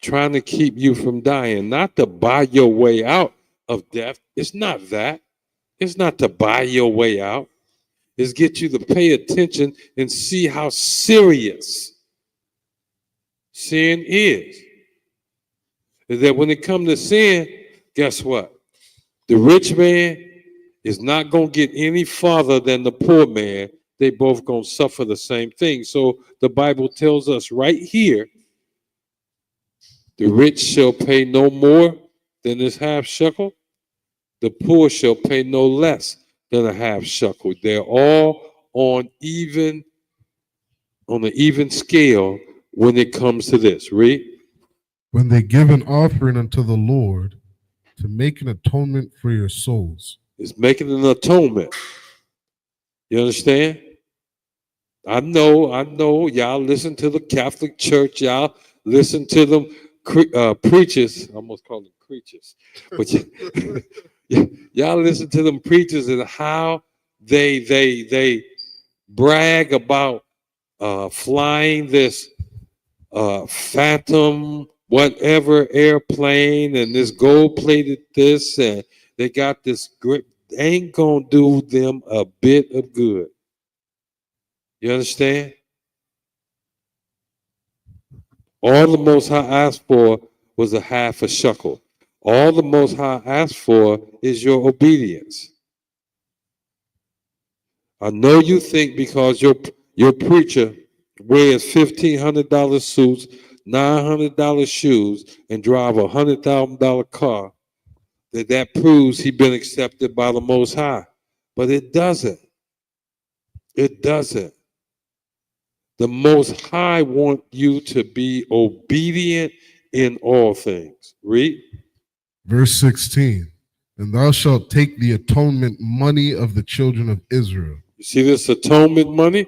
Trying to keep you from dying, not to buy your way out of death. It's not that. It's not to buy your way out. is get you to pay attention and see how serious sin is. Is that when it comes to sin, guess what? The rich man is not going to get any farther than the poor man. They both going to suffer the same thing. So the Bible tells us right here, the rich shall pay no more than his half shekel. The poor shall pay no less than a half shekel. They're all on an even scale when it comes to this. Read. When they give an offering unto the Lord to make an atonement for your souls. It's making an atonement. You understand? I know. Y'all listen to the Catholic Church. Y'all listen to them preachers. I almost call them creatures. But y'all listen to them preachers and how they brag about flying this phantom whatever airplane and this gold-plated this, and they got this great, ain't gonna do them a bit of good. You understand? All the Most High asked for was a half a shekel. All the Most High asked for is your obedience. I know you think because your preacher wears $1,500 suits, $900 shoes, and drive a $100,000 car, that proves he's been accepted by the Most High. But it doesn't. It doesn't. The Most High want you to be obedient in all things. Read. Verse 16. And thou shalt take the atonement money of the children of Israel. You see this atonement money?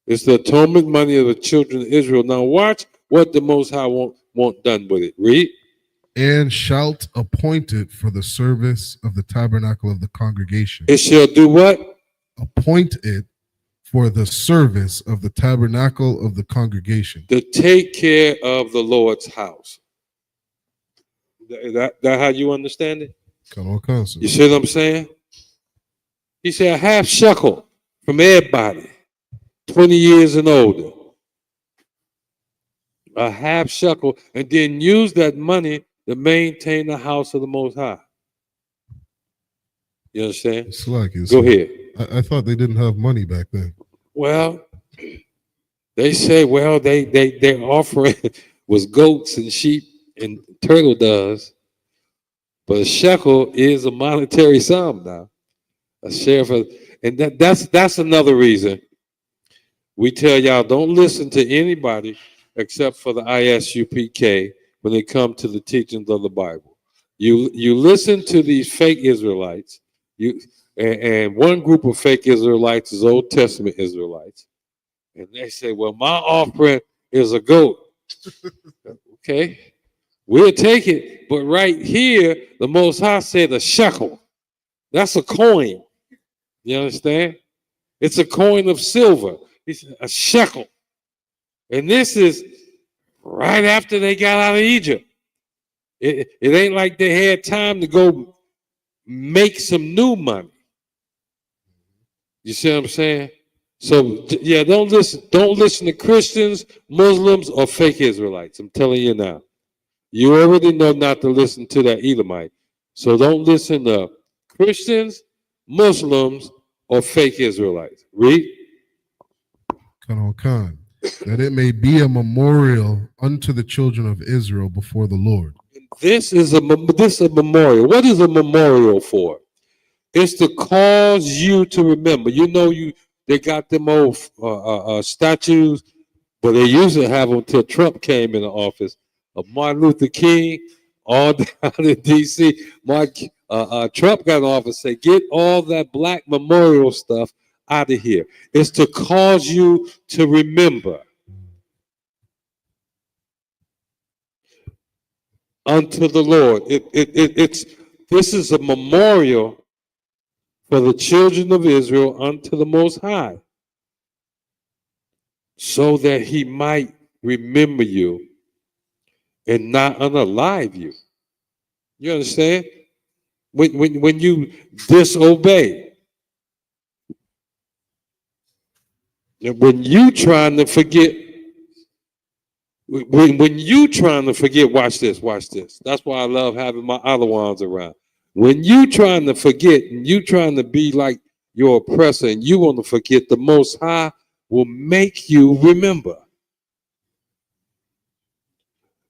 It's the atonement money of the children of Israel. Now watch what the Most High want done with it. Read. And shalt appoint it for the service of the tabernacle of the congregation. It shall do what? Appoint it for the service of the tabernacle of the congregation. To take care of the Lord's house. That how you understand it? You see what I'm saying? He said a half shekel from everybody, 20 years and older. A half shekel, and then use that money to maintain the house of the Most High. You understand? Go ahead. I thought they didn't have money back then. Well, they say, their offering was goats and sheep and turtle doves. But a shekel is a monetary sum now. A share for, and that's another reason we tell y'all don't listen to anybody except for the I.S.U.P.K. when it comes to the teachings of the Bible. You listen to these fake Israelites. And one group of fake Israelites is Old Testament Israelites. And they say, well, my offering is a goat. Okay, we'll take it. But right here, the Most High said a shekel. That's a coin. You understand? It's a coin of silver. It's a shekel. And this is right after they got out of Egypt. It ain't like they had time to go make some new money. You see what I'm saying? So yeah, don't listen to Christians, Muslims, or fake Israelites. I'm telling you now. You already know not to listen to that Edomite. So don't listen to Christians, Muslims, or fake Israelites. Read. That it may be a memorial unto the children of Israel before the Lord. This is a memorial. What is a memorial for? It's to cause you to remember. You know, they got them old statues, but they usually have them until Trump came in the office, of Martin Luther King, all down in D.C. Trump got in office, say, get all that black memorial stuff out of here. It's to cause you to remember. Unto the Lord. This is a memorial for the children of Israel unto the Most High, so that he might remember you and not unalive you. You understand? When you disobey, And when you trying to forget, when you trying to forget, watch this. That's why I love having my other ones around. When you trying to forget and you trying to be like your oppressor and you want to forget, the Most High will make you remember.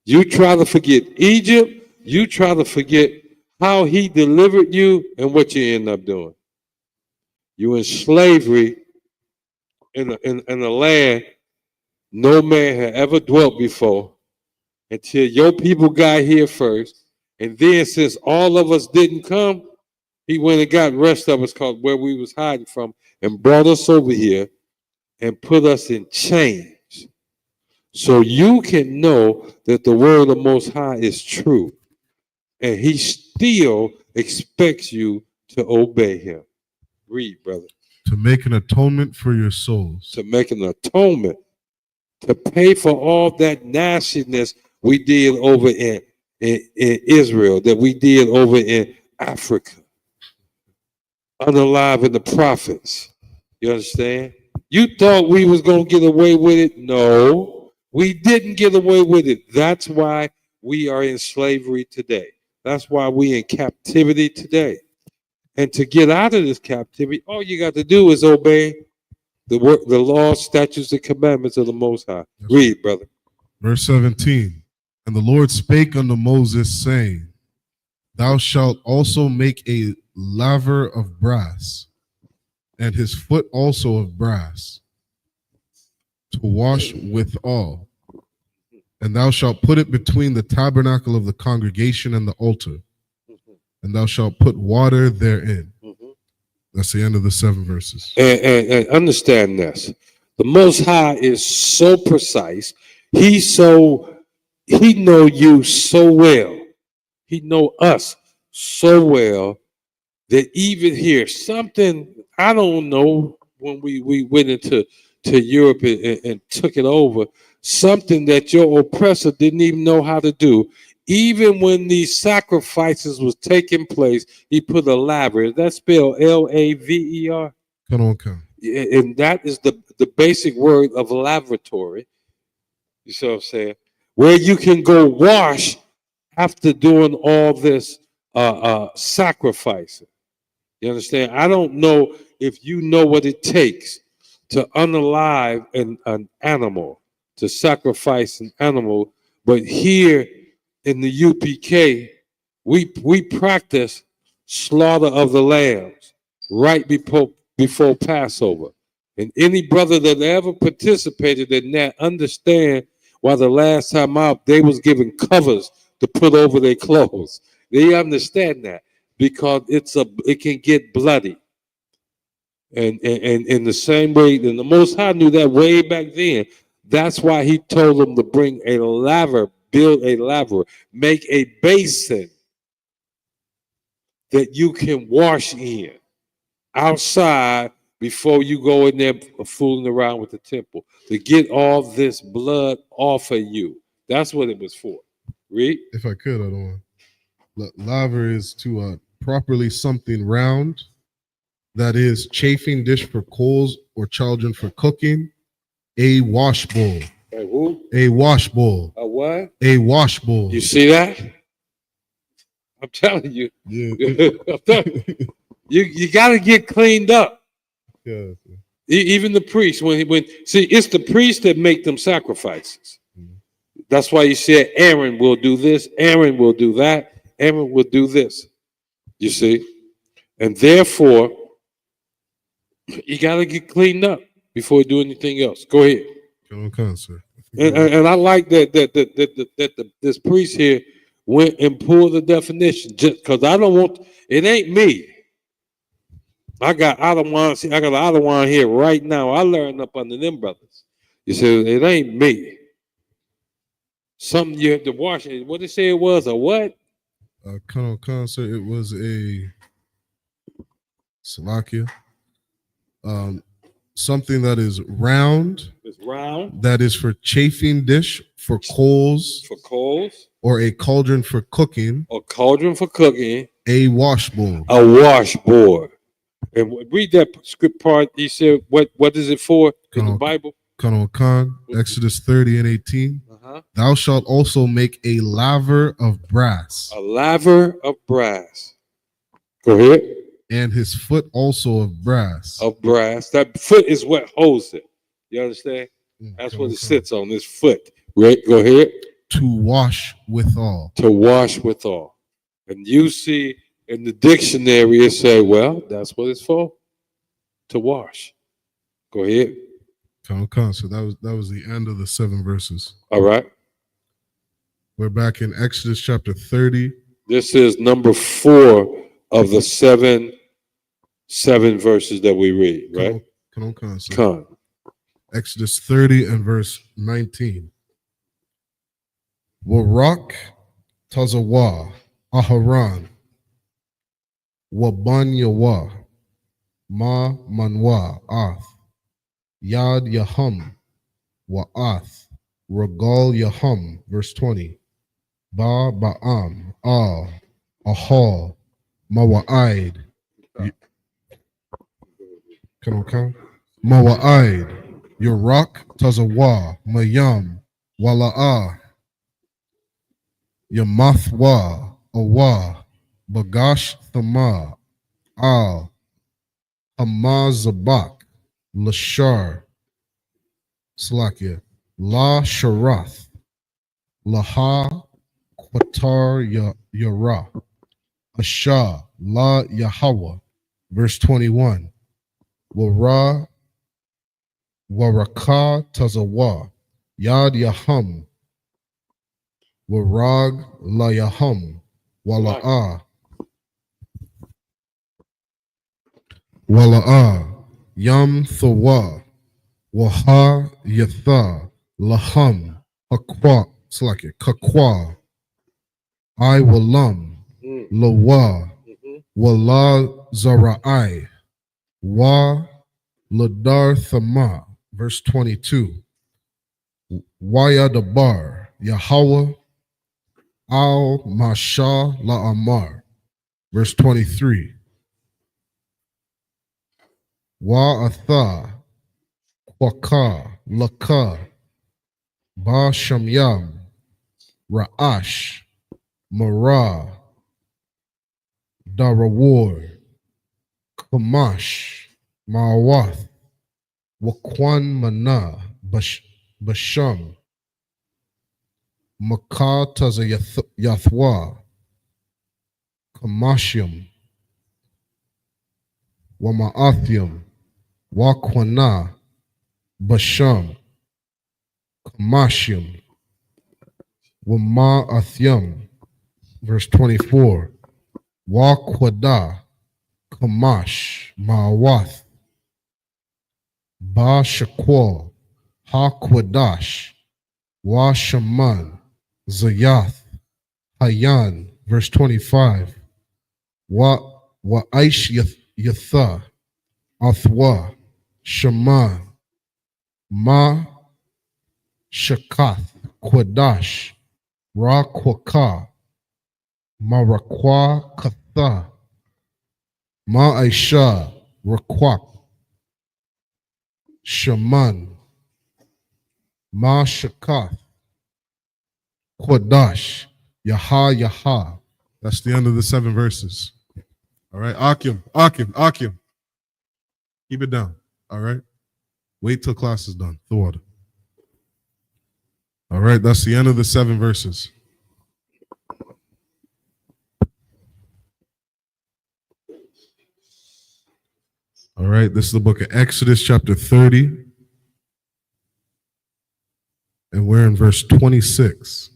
You try to forget Egypt, you try to forget how he delivered you, and what you end up doing. You in slavery in a land no man had ever dwelt before, until your people got here first. And then since all of us didn't come, he went and got the rest of us called where we was hiding from and brought us over here and put us in chains. So you can know that the word of the Most High is true. And he still expects you to obey him. Read, brother. To make an atonement for your souls. To make an atonement. To pay for all that nastiness we did over in Israel, that we did over in Africa. Unaliving the prophets. You understand? You thought we was going to get away with it? No, we didn't get away with it. That's why we are in slavery today. That's why we in captivity today. And to get out of this captivity, all you got to do is obey the laws, statutes, and commandments of the Most High. Read, brother. Verse 17. And the Lord spake unto Moses, saying, Thou shalt also make a laver of brass, and his foot also of brass, to wash withal. And thou shalt put it between the tabernacle of the congregation and the altar, and thou shalt put water therein. That's the end of the 7 verses. And understand this. The Most High is so precise. He know you so well. He know us so well that even here, something, I don't know, when we went into Europe and took it over, something that your oppressor didn't even know how to do. Even when these sacrifices was taking place, he put a laver. Is that spelled Laver? Come on, come. And that is the basic word of lavatory. You see what I'm saying? Where you can go wash after doing all this sacrificing. You understand? I don't know if you know what it takes to unalive an animal, to sacrifice an animal, but here in the UPK, we practice slaughter of the lambs right before Passover. And any brother that ever participated in that understand why the last time out they was given covers to put over their clothes. They understand that because it can get bloody. And in the same way, and the Most High knew that way back then. That's why he told them to bring a laver, build a laver, make a basin that you can wash in outside before you go in there fooling around with the temple, to get all this blood off of you. That's what it was for. Read. If I could, I don't want. Laver is to properly something round, that is chafing dish for coals or chaldron for cooking, a wash bowl. A who? A wash bowl. A what? A wash bowl. You see that? I'm telling you. Yeah. I'm telling you. You got to get cleaned up. Yeah. Even the priest, when see, it's the priest that make them sacrifices. That's why you said Aaron will do this, Aaron will do that, Aaron will do this. You see? And therefore, you got to get cleaned up before you do anything else. Go ahead. Come on, sir. And I like that this priest here went and pulled the definition, just because I don't want, it ain't me. I got another one here right now. I learned up under them brothers. You said it ain't me. Something you have to wash. What they say it was, a what? Come on, concert. It was a Salakia. Something that is round. It's round. That is for chafing dish, for coals. For coals. Or a cauldron for cooking. A cauldron for cooking. A washboard. A washboard. And read that script part. He said, what is it for in the Khan, Bible? Khan, Exodus 30 and 18. Uh-huh. Thou shalt also make a laver of brass. A laver of brass. Go ahead. And his foot also of brass. Of brass. That foot is what holds it. You understand? That's what it sits on, this foot. Right? Go ahead. To wash withal. To wash withal. And you see in the dictionary it say, well, that's what it's for. To wash. Go ahead. Khan. So that was the end of the 7 verses. All right. We're back in Exodus chapter 30. This is number 4 of the seven verses that we read, right? Khan. Exodus 30 and verse 19. Warak Tazawa Aharan Waban Yawa Ma Manwa Ath Yad Yaham Wa'ath Regal Yaham, verse 20. Ba Ba'am Al Ahal Mawa'id. Mawa'id Yarak Tazawa Mayam Wala'ah Yamathwa Awa Bagash Thama Al Hamazabak Lashar Slakia La Sharath Laha Qatar Yara Asha La Yahweh. Verse 21. Wara Waraka Tazawa Yad Yaham Warag La Yaham Wala'ah Yam Thawa Waha Yatha Laham Hakwa Slaki Kakwa I Walam Lawa Wala Zara'ai Wa Ladar Thama. Verse 22. Wayadabar Yahweh Al Masha La Amar. Verse 23. Wa'atha Kwaka Laka Ba Shamyam Ra'ash Mara Darawar Kamash Ma'awath Wakwan Mana Basham Makataza Yathwa Kamashim Wama'athium Wakwana Basham Kamashim Wama'athium. Verse 24. Wakwada Kamash Ma'awath Ba Shakwa Hakwadash Wa Shaman Zayath Hayan. Verse 25. Wa Aish Yatha Athwa Shaman Ma Shakath Kwadash Ra Kwaka Marakwa Katha Ma Aisha Rakwak Shaman Ma Shakath Kwadash Yaha. That's the end of the 7 verses. All right, Akim. Keep it down. All right. Wait till class is done. The order. All right, that's the end of the 7 verses. All right, this is the book of Exodus, chapter 30. And we're in verse 26.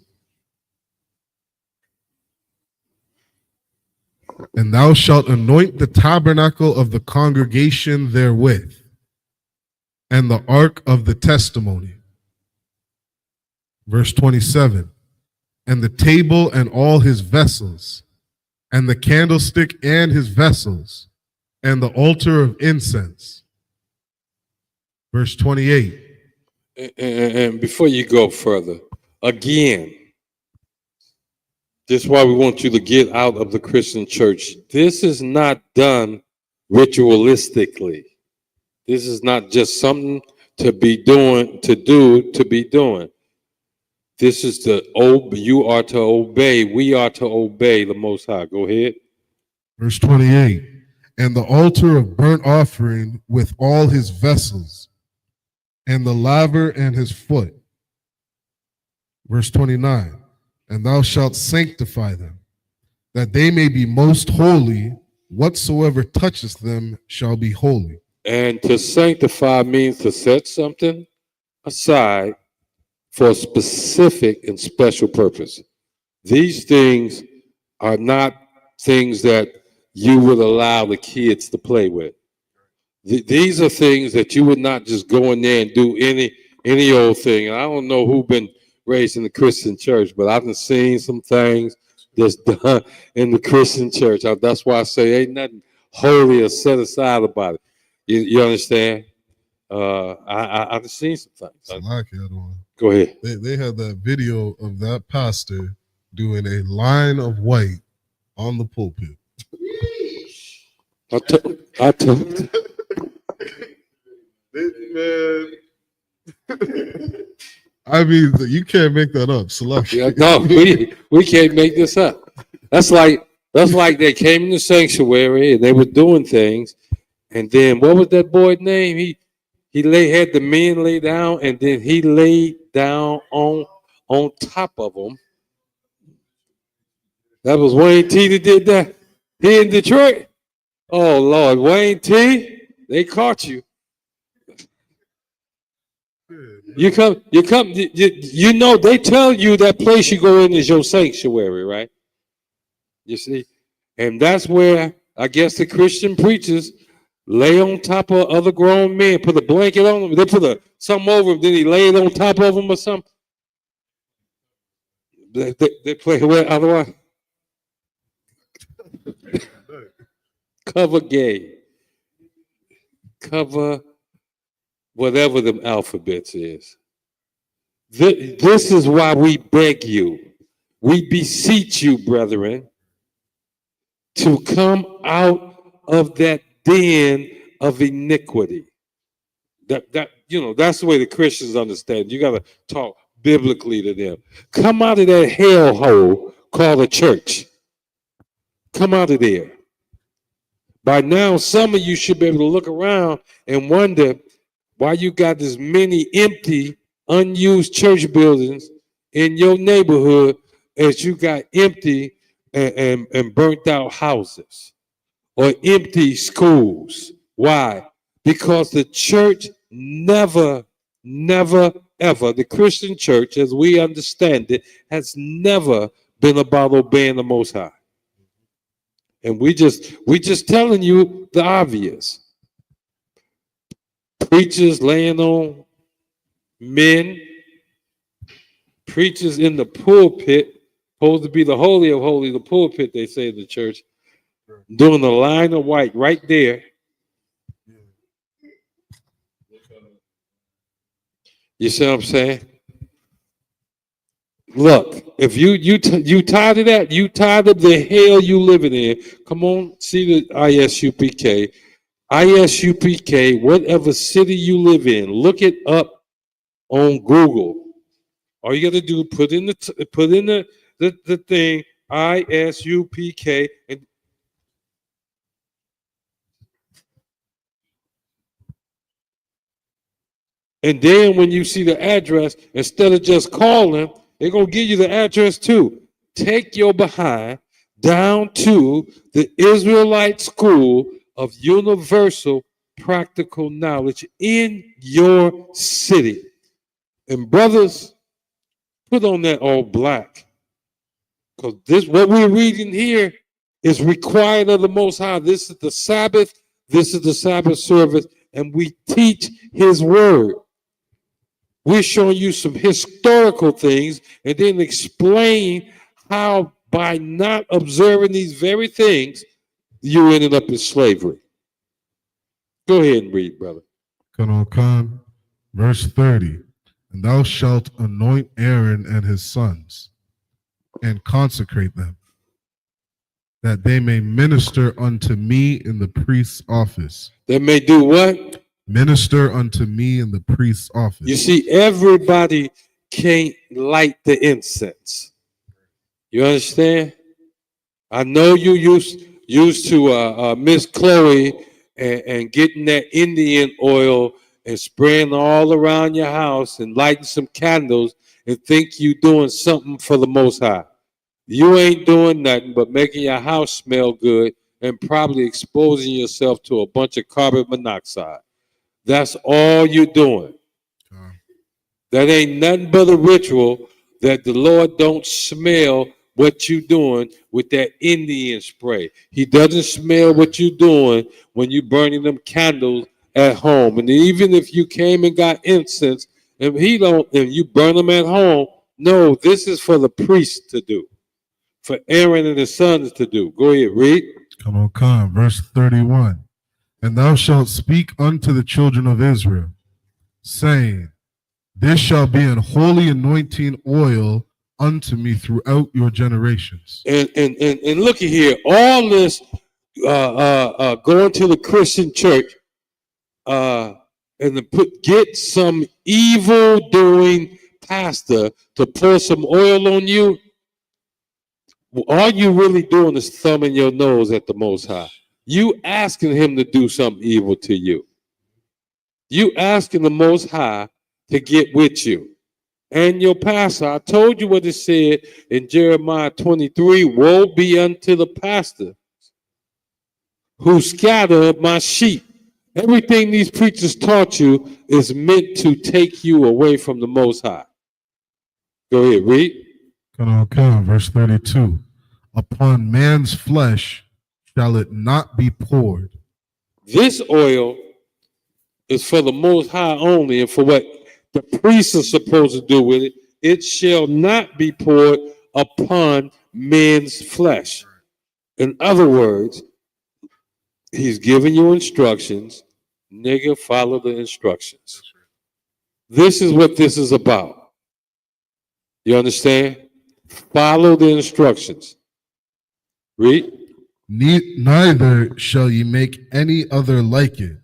And thou shalt anoint the tabernacle of the congregation therewith, and the ark of the testimony. Verse 27. And the table and all his vessels, and the candlestick and his vessels, and the altar of incense. Verse 28. And before you go further, again, this is why we want you to get out of the Christian church. This is not done ritualistically. This is not just something to be doing. This is you are to obey. We are to obey the Most High. Go ahead. Verse 28. And the altar of burnt offering with all his vessels, and the laver and his foot. Verse 29. And thou shalt sanctify them, that they may be most holy. Whatsoever toucheth them shall be holy. And to sanctify means to set something aside for a specific and special purpose. These things are not things that you would allow the kids to play with. These are things that you would not just go in there and do any old thing. And I don't know who been raised in the Christian church, but I've been seeing some things that's done in the Christian church. That's why I say ain't nothing holy or set aside about it. You understand? I've seen some things. Go ahead. They had that video of that pastor doing a line of white on the pulpit. I told man. I mean, you can't make that up. Yeah, no, we can't make this up. That's like they came in the sanctuary and they were doing things, and then what was that boy's name? He had the men lay down, and then he laid down on top of them. That was Wayne T that did that. He in Detroit. Oh Lord, Wayne T, they caught you. You know, they tell you that place you go in is your sanctuary, right? You see? And that's where I guess the Christian preachers lay on top of other grown men, put a blanket on them, they put something over them, then he laid on top of them or something. They play what otherwise? Cover gay. Cover whatever the alphabets is. This is why we beg you, we beseech you, brethren, to come out of that den of iniquity. That's the way the Christians understand. You got to talk biblically to them. Come out of that hellhole called a church. Come out of there. By now, some of you should be able to look around and wonder why you got this many empty, unused church buildings in your neighborhood as you got empty and burnt out houses or empty schools. Why? Because the church never, ever, the Christian church, as we understand it, has never been about obeying the Most High. And we just telling you the obvious. Preachers laying on men, preachers in the pulpit, supposed to be the holy of holies, the pulpit, they say in the church, doing the line of white right there. You see what I'm saying? Look, if you tired of that, you tired of the hell you living in, come on, see the I.S.U.P.K. I.S.U.P.K, whatever city you live in, look it up on Google. All you got to do, put in the thing, I.S.U.P.K, and then when you see the address, instead of just calling, they're going to give you the address too. Take your behind down to the Israelite School of Universal Practical Knowledge in your city. And brothers, put on that all black. Because this, what we're reading here, is required of the Most High. This is the Sabbath. This is the Sabbath service. And we teach his word. We're showing you some historical things and then explain how by not observing these very things, you ended up in slavery. Go ahead and read, brother. Khan, verse 30. And thou shalt anoint Aaron and his sons, and consecrate them, that they may minister unto me in the priest's office. They may do what? Minister unto me in the priest's office. You see, everybody can't light the incense. You understand? I know you used to Miss Chloe and getting that Indian oil and spraying all around your house and lighting some candles and think you doing something for the Most High. You ain't doing nothing but making your house smell good and probably exposing yourself to a bunch of carbon monoxide. That's all you're doing. That ain't nothing but a ritual that the Lord don't smell what you doing with that Indian spray. He doesn't smell what you doing when you burning them candles at home. And even if you came and got incense and you burn them at home, no, this is for the priest to do, for Aaron and his sons to do. Go ahead, read. Come. Verse 31. And thou shalt speak unto the children of Israel, saying, this shall be an holy anointing oil unto me throughout your generations. And look at here, all this going to the Christian church and get some evil doing pastor to pour some oil on you. All you really doing is thumbing your nose at the Most High. You asking him to do something evil to you. You asking the Most High to get with you. And your pastor, I told you what it said in Jeremiah 23, woe be unto the pastor who scattered my sheep. Everything these preachers taught you is meant to take you away from the Most High. Go ahead, read. Come. Verse 32. Upon man's flesh shall it not be poured. This oil is for the Most High only, and for what the priests are supposed to do with it, it shall not be poured upon men's flesh. In other words, he's giving you instructions. Nigga, follow the instructions. This is what this is about. You understand? Follow the instructions. Read. Neither shall ye make any other like it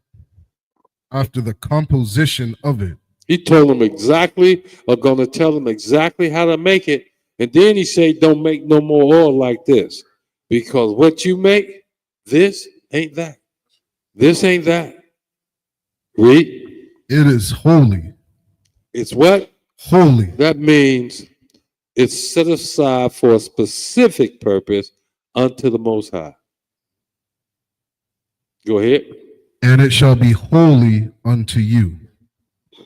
after the composition of it. He told them exactly, or going to tell them exactly how to make it. And then he said, don't make no more oil like this. Because what you make, this ain't that. This ain't that. Read. It is holy. It's what? Holy. That means it's set aside for a specific purpose unto the Most High. Go ahead. And it shall be holy unto you.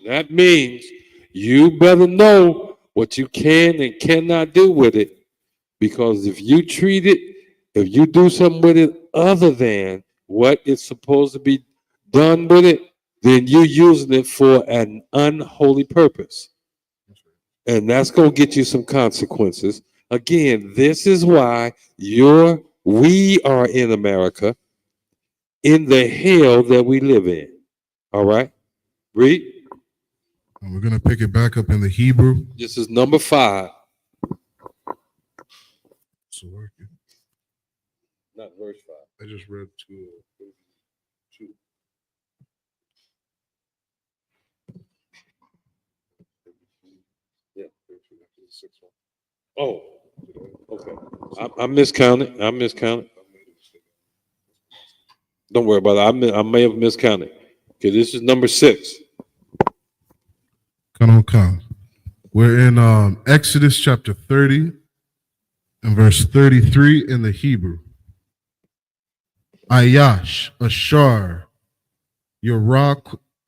That means you better know what you can and cannot do with it. Because if you treat it, if you do something with it other than what it's supposed to be done with it, then you're using it for an unholy purpose. And that's going to get you some consequences. Again, this is why we are in America, in the hell that we live in. All right? Read. And we're going to pick it back up in the Hebrew. This is number 5. Not verse 5. I just read 2. Yeah. Oh, okay. I miscounted. Don't worry about it. I may have miscounted. Okay, this is number 6. Come. We're in Exodus chapter 30 and verse 33 in the Hebrew. Ayash, Ashar, Yara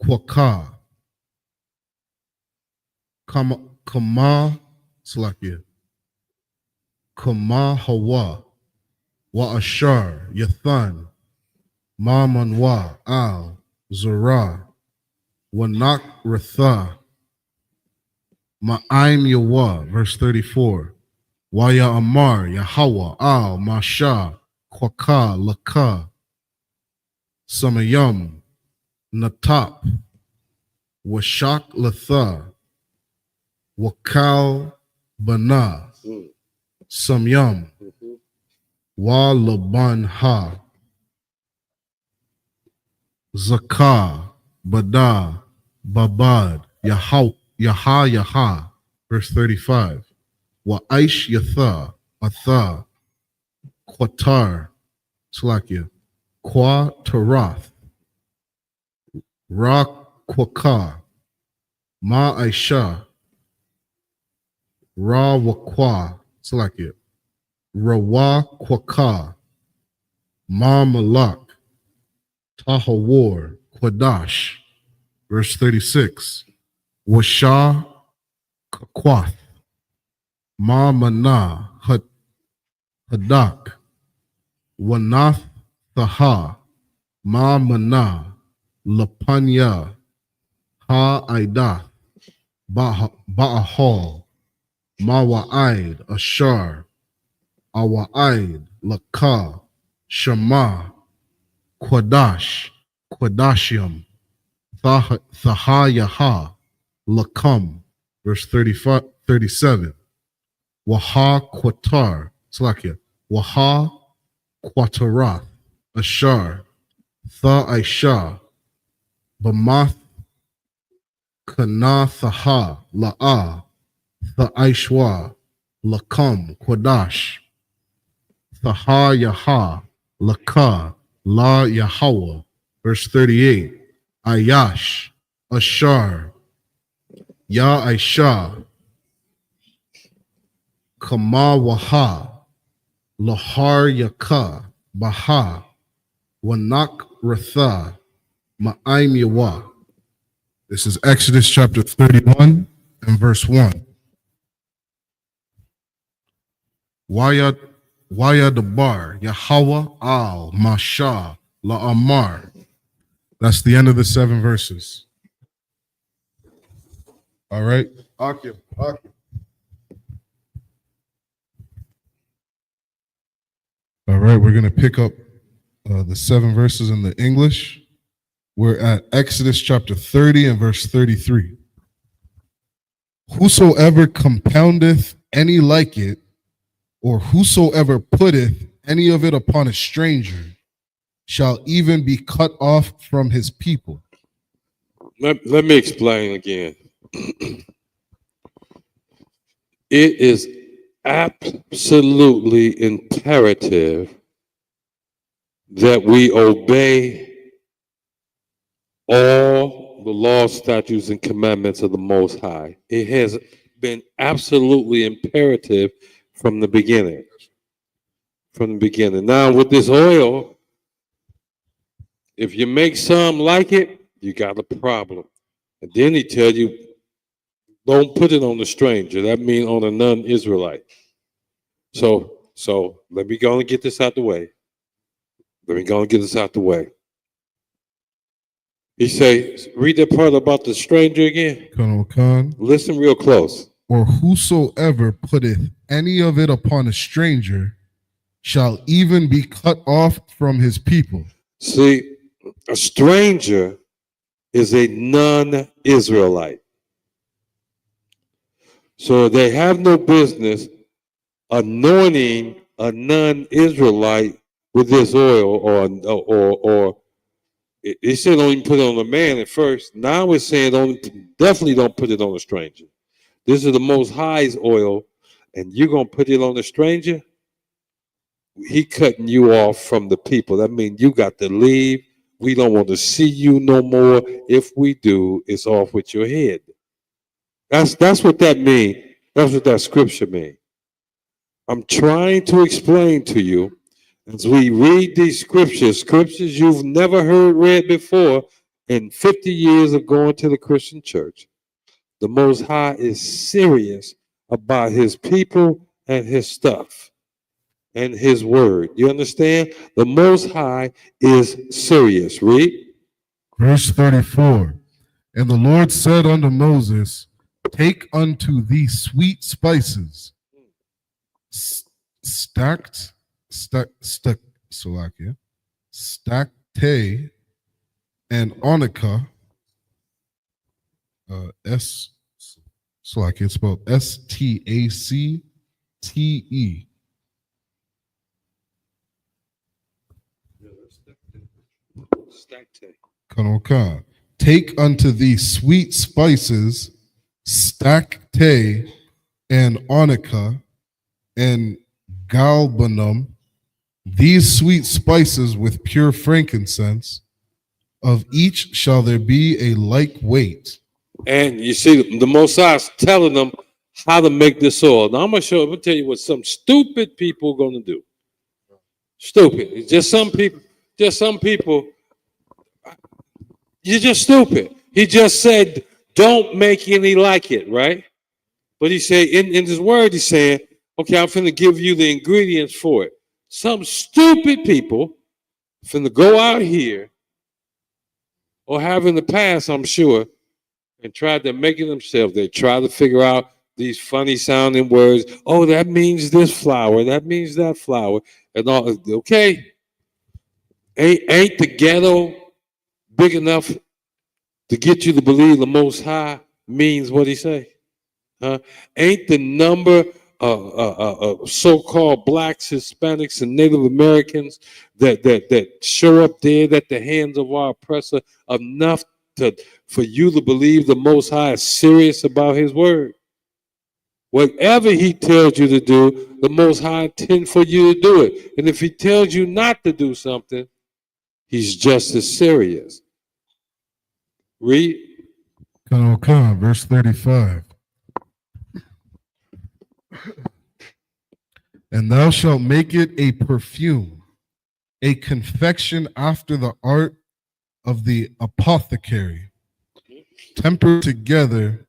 Kwaka, Kama Slakia, Kama Hawa, Wa Ashar, Yathan, Ma Manwa, Al, Zara, Wanak Ratha, Ma'aim Yawa, verse 34. Waya Amar, Yahawa, Al, Masha, Kwaka, Laka, Samayam, Natap, Washak Latha, Wakal Bana, Samyam, Wa laban ha. Zakah, Bada, Babad, Yaha. Verse 35. Wa Aish Yatha, Atha, Qatar, Slakia, Qua Tarath, Ra Quaka, Ma Aisha, Ra Wakwa, Slakia, Rawa Quaka, Ma Malak, Tahawar, Quadash. Verse 36. Washa Kakwath, Ma Mana, Hadak, Wanath Thaha, Ma Mana, Lapanya, Ha Aidath, Ba'ahal, Ma Wa'aid, Ashar, Awa'aid, Laka, Shema, Quadash, Quadashium, Thahayaha, Lakam. Verse 35, 37. Waha Qatar, Slakia, Waha Quatarath, Ashar, Tha Aisha, Bamath Kana Thaha, La'a, Tha Aishwa, Lakam, Quadash, Thaha Yaha, Laka, La Yahweh. Verse 38. Ayash, Ashar, Ya Aisha, Kama Waha, Lahar Yaka, Baha, Wanak Ratha, Ma'aim Yawa. This is Exodus chapter 31 and verse 1. Wayad Dabar, Yahweh al Masha, La'amar. That's the end of the 7 verses. All right. Akim. All right, we're going to pick up the 7 verses in the English. We're at Exodus chapter 30 and verse 33. Whosoever compoundeth any like it, or whosoever putteth any of it upon a stranger, shall even be cut off from his people. Let me explain again. It is absolutely imperative that we obey all the laws, statutes, and commandments of the Most High. It has been absolutely imperative from the beginning. Now, with this oil, if you make some like it, you got a problem. And then he tell you, don't put it on the stranger. That means on a non-Israelite. So let me go and get this out the way. He says, read that part about the stranger again. Colonel Khan. Listen real close. Or whosoever putteth any of it upon a stranger shall even be cut off from his people. See, a stranger is a non-Israelite. So they have no business anointing a non-Israelite with this oil, or it said don't even put it on a man at first. Now it's saying definitely don't put it on a stranger. This is the Most High's oil, and you're gonna put it on a stranger. He cutting you off from the people. That means you got to leave. We don't want to see you no more. If we do, it's off with your head. That's what that means. That's what that scripture means. I'm trying to explain to you as we read these scriptures you've never heard read before in 50 years of going to the Christian church. The Most High is serious about his people and his stuff and his word. You understand? The Most High is serious. Read. Verse 34. And the Lord said unto Moses, take unto thee sweet spices, stackte and onycha, it's spelled STACTE, Kanoka. Take unto thee sweet spices, stacte, and onica, and galbanum, these sweet spices with pure frankincense. Of each shall there be a like weight. And you see, the Most High is telling them how to make this oil. Now I'm gonna tell you what some stupid people are gonna do. Stupid. It's just some people. You're just stupid. He just said, "Don't make any like it," right? But he said in his word, he's saying, "Okay, I'm finna give you the ingredients for it." Some stupid people finna go out here, or have in the past, I'm sure, and tried to make it themselves. They try to figure out these funny sounding words. Oh, that means this flower. That means that flower. And all. Okay. Ain't the ghetto big enough to get you to believe the Most High means what he say? Huh? Ain't the number of so-called blacks, Hispanics, and Native Americans that show up dead at the hands of our oppressor enough for you to believe the Most High is serious about his word? Whatever he tells you to do, the Most High intends for you to do it. And if he tells you not to do something, he's just as serious. Read. Kanoka, verse 35. And thou shalt make it a perfume, a confection after the art of the apothecary, tempered together,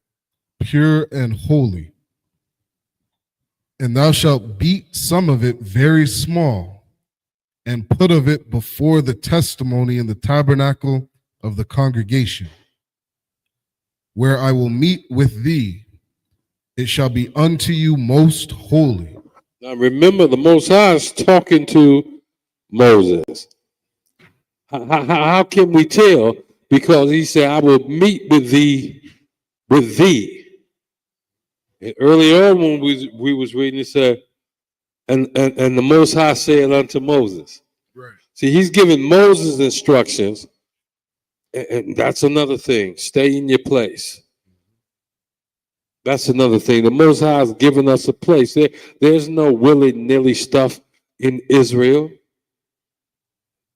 pure and holy. And thou shalt beat some of it very small, and put of it before the testimony in the tabernacle of the congregation, where I will meet with thee. It shall be unto you most holy. Now remember, the Most High is talking to Moses. How can we tell? Because he said, I will meet with thee. And earlier on when we was reading, it said, and the Most High said unto Moses. Right. See, he's giving Moses instructions, and that's another thing. Stay in your place. That's another thing. The Most High has given us a place. There's no willy-nilly stuff in Israel.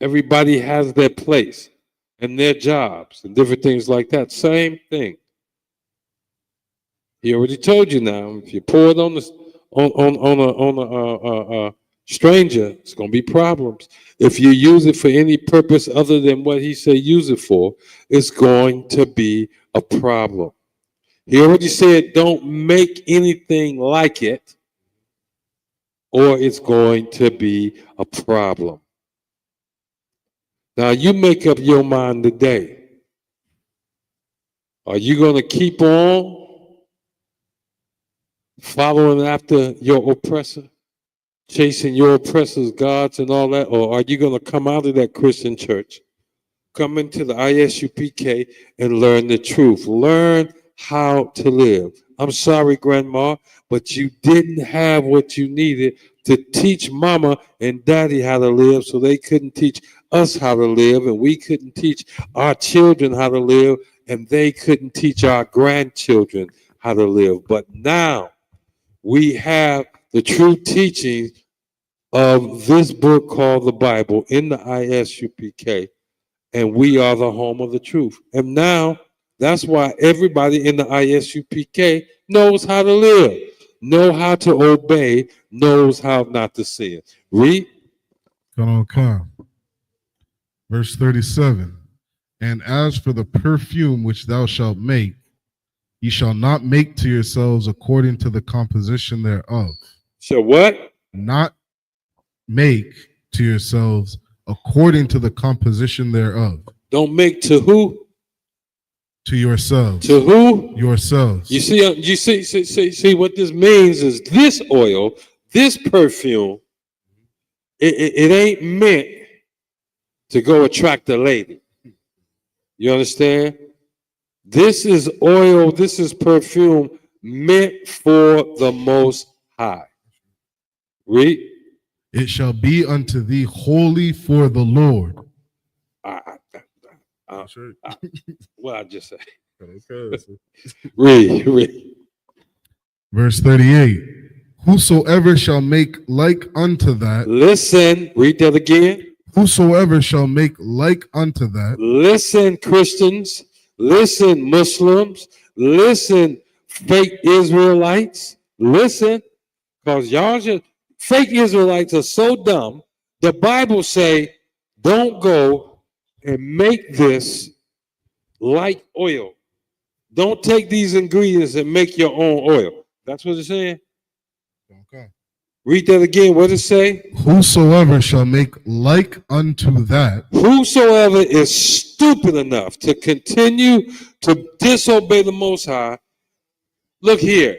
Everybody has their place and their jobs and different things like that. Same thing. He already told you now. If you pour it on a stranger, it's going to be problems. If you use it for any purpose other than what he said use it for, it's going to be a problem. He already said, don't make anything like it, or it's going to be a problem. Now, you make up your mind today. Are you going to keep on following after your oppressor, chasing your oppressor's gods and all that? Or are you going to come out of that Christian church, come into the I.S.U.P.K. and learn the truth? Learn how to live. I'm sorry, Grandma, but you didn't have what you needed to teach Mama and Daddy how to live, so they couldn't teach us how to live, and we couldn't teach our children how to live, and they couldn't teach our grandchildren how to live. But now we have the true teaching of this book called the Bible in the I.S.U.P.K., and we are the home of the truth. And now that's why everybody in the I.S.U.P.K. knows how to live, know how to obey, knows how not to sin. Read. Okay. Verse 37. And as for the perfume which thou shalt make, ye shall not make to yourselves according to the composition thereof. So what? Not make to yourselves according to the composition thereof. Don't make to who? To yourselves. To who? Yourselves. You see what this means is this oil, this perfume, it ain't meant to go attract a lady. You understand? This is oil, this is perfume meant for the Most High. Read. It shall be unto thee holy for the Lord. That's right. What I just say? Okay. Read. Verse 38. Whosoever shall make like unto that. Listen, read that again. Whosoever shall make like unto that. Listen, Christians. Listen, Muslims. Listen, fake Israelites. Listen, because y'all just fake Israelites are so dumb. The Bible say, don't go and make this like oil. Don't take these ingredients and make your own oil. That's what it's saying. Okay. Read that again. What does it say? Whosoever shall make like unto that. Whosoever is stupid enough to continue to disobey the Most High, look here,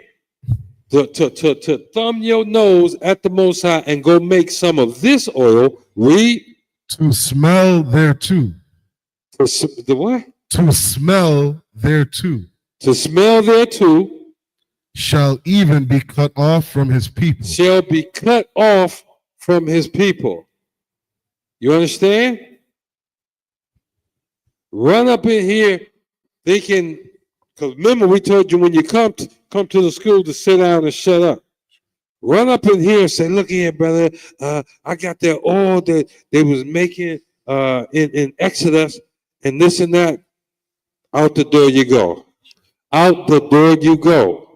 to thumb your nose at the Most High and go make some of this oil. Read. To smell thereto. The what? To smell thereto. To smell thereto. Shall even be cut off from his people. Shall be cut off from his people. You understand? Run up in here thinking, because remember we told you when you come to the school to sit down and shut up. Run up in here and say, look here, brother, I got that oil that they was making in Exodus and this and that. Out the door you go. Out the door you go.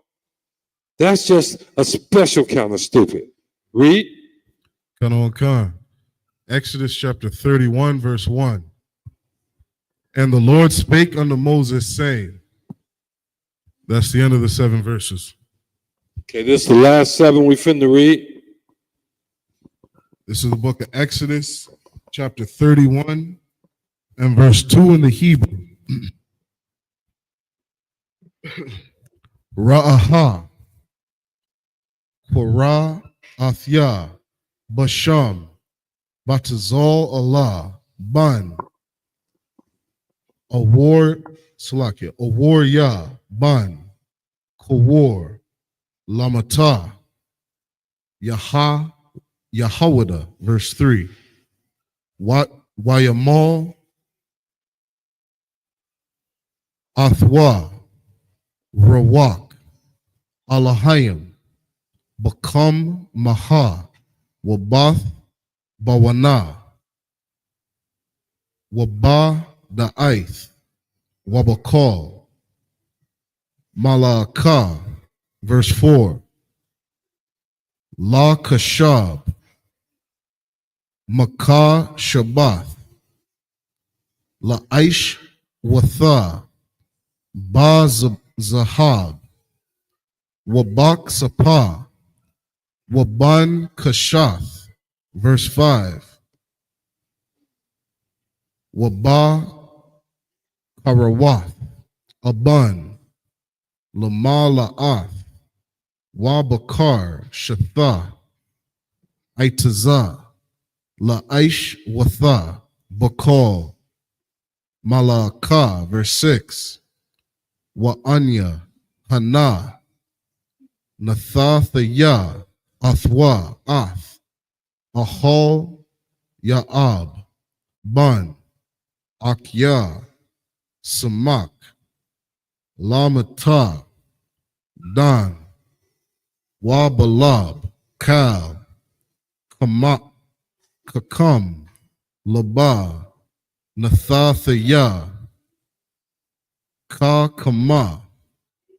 That's just a special kind of stupid. Read. Come. Exodus chapter 31, verse 1. And the Lord spake unto Moses, saying, that's the end of the 7 verses. Okay, this is the last 7 we finna read. This is the book of Exodus, chapter 31, and verse 2 in the Hebrew. Ra'aha, Korah, Athya, Basham, Batazal Allah, Ban, Awar, Salakia, Awar Ya, Ban, Kawar, Lamata, Yahawada, verse 3. Wayamal, Athwa, Rawak, Alahayim, Bakam Maha, Wabath, Bawana, Waba Da'ith, Wabakal, Malaka, verse 4. La Kashab, Makah Shabbath, La Aish Watha, Ba Zahab, Wabak Sapah, Waban Kashath, verse 5. Waba Karawath, Aban, Lama La'ath, Wabakar, Shatha, Aitazah, La'aish Watha, Bakal, Malaka, verse 6. Wa'anya, Hana, Nathathaya, Athwa, Ath, Ahal, Ya'ab, Ban, Akya, Samak, Lamata, Dan, Wabalab, Kal, Kamak, Kakam, Laba, Nathathaya, Ka Kama,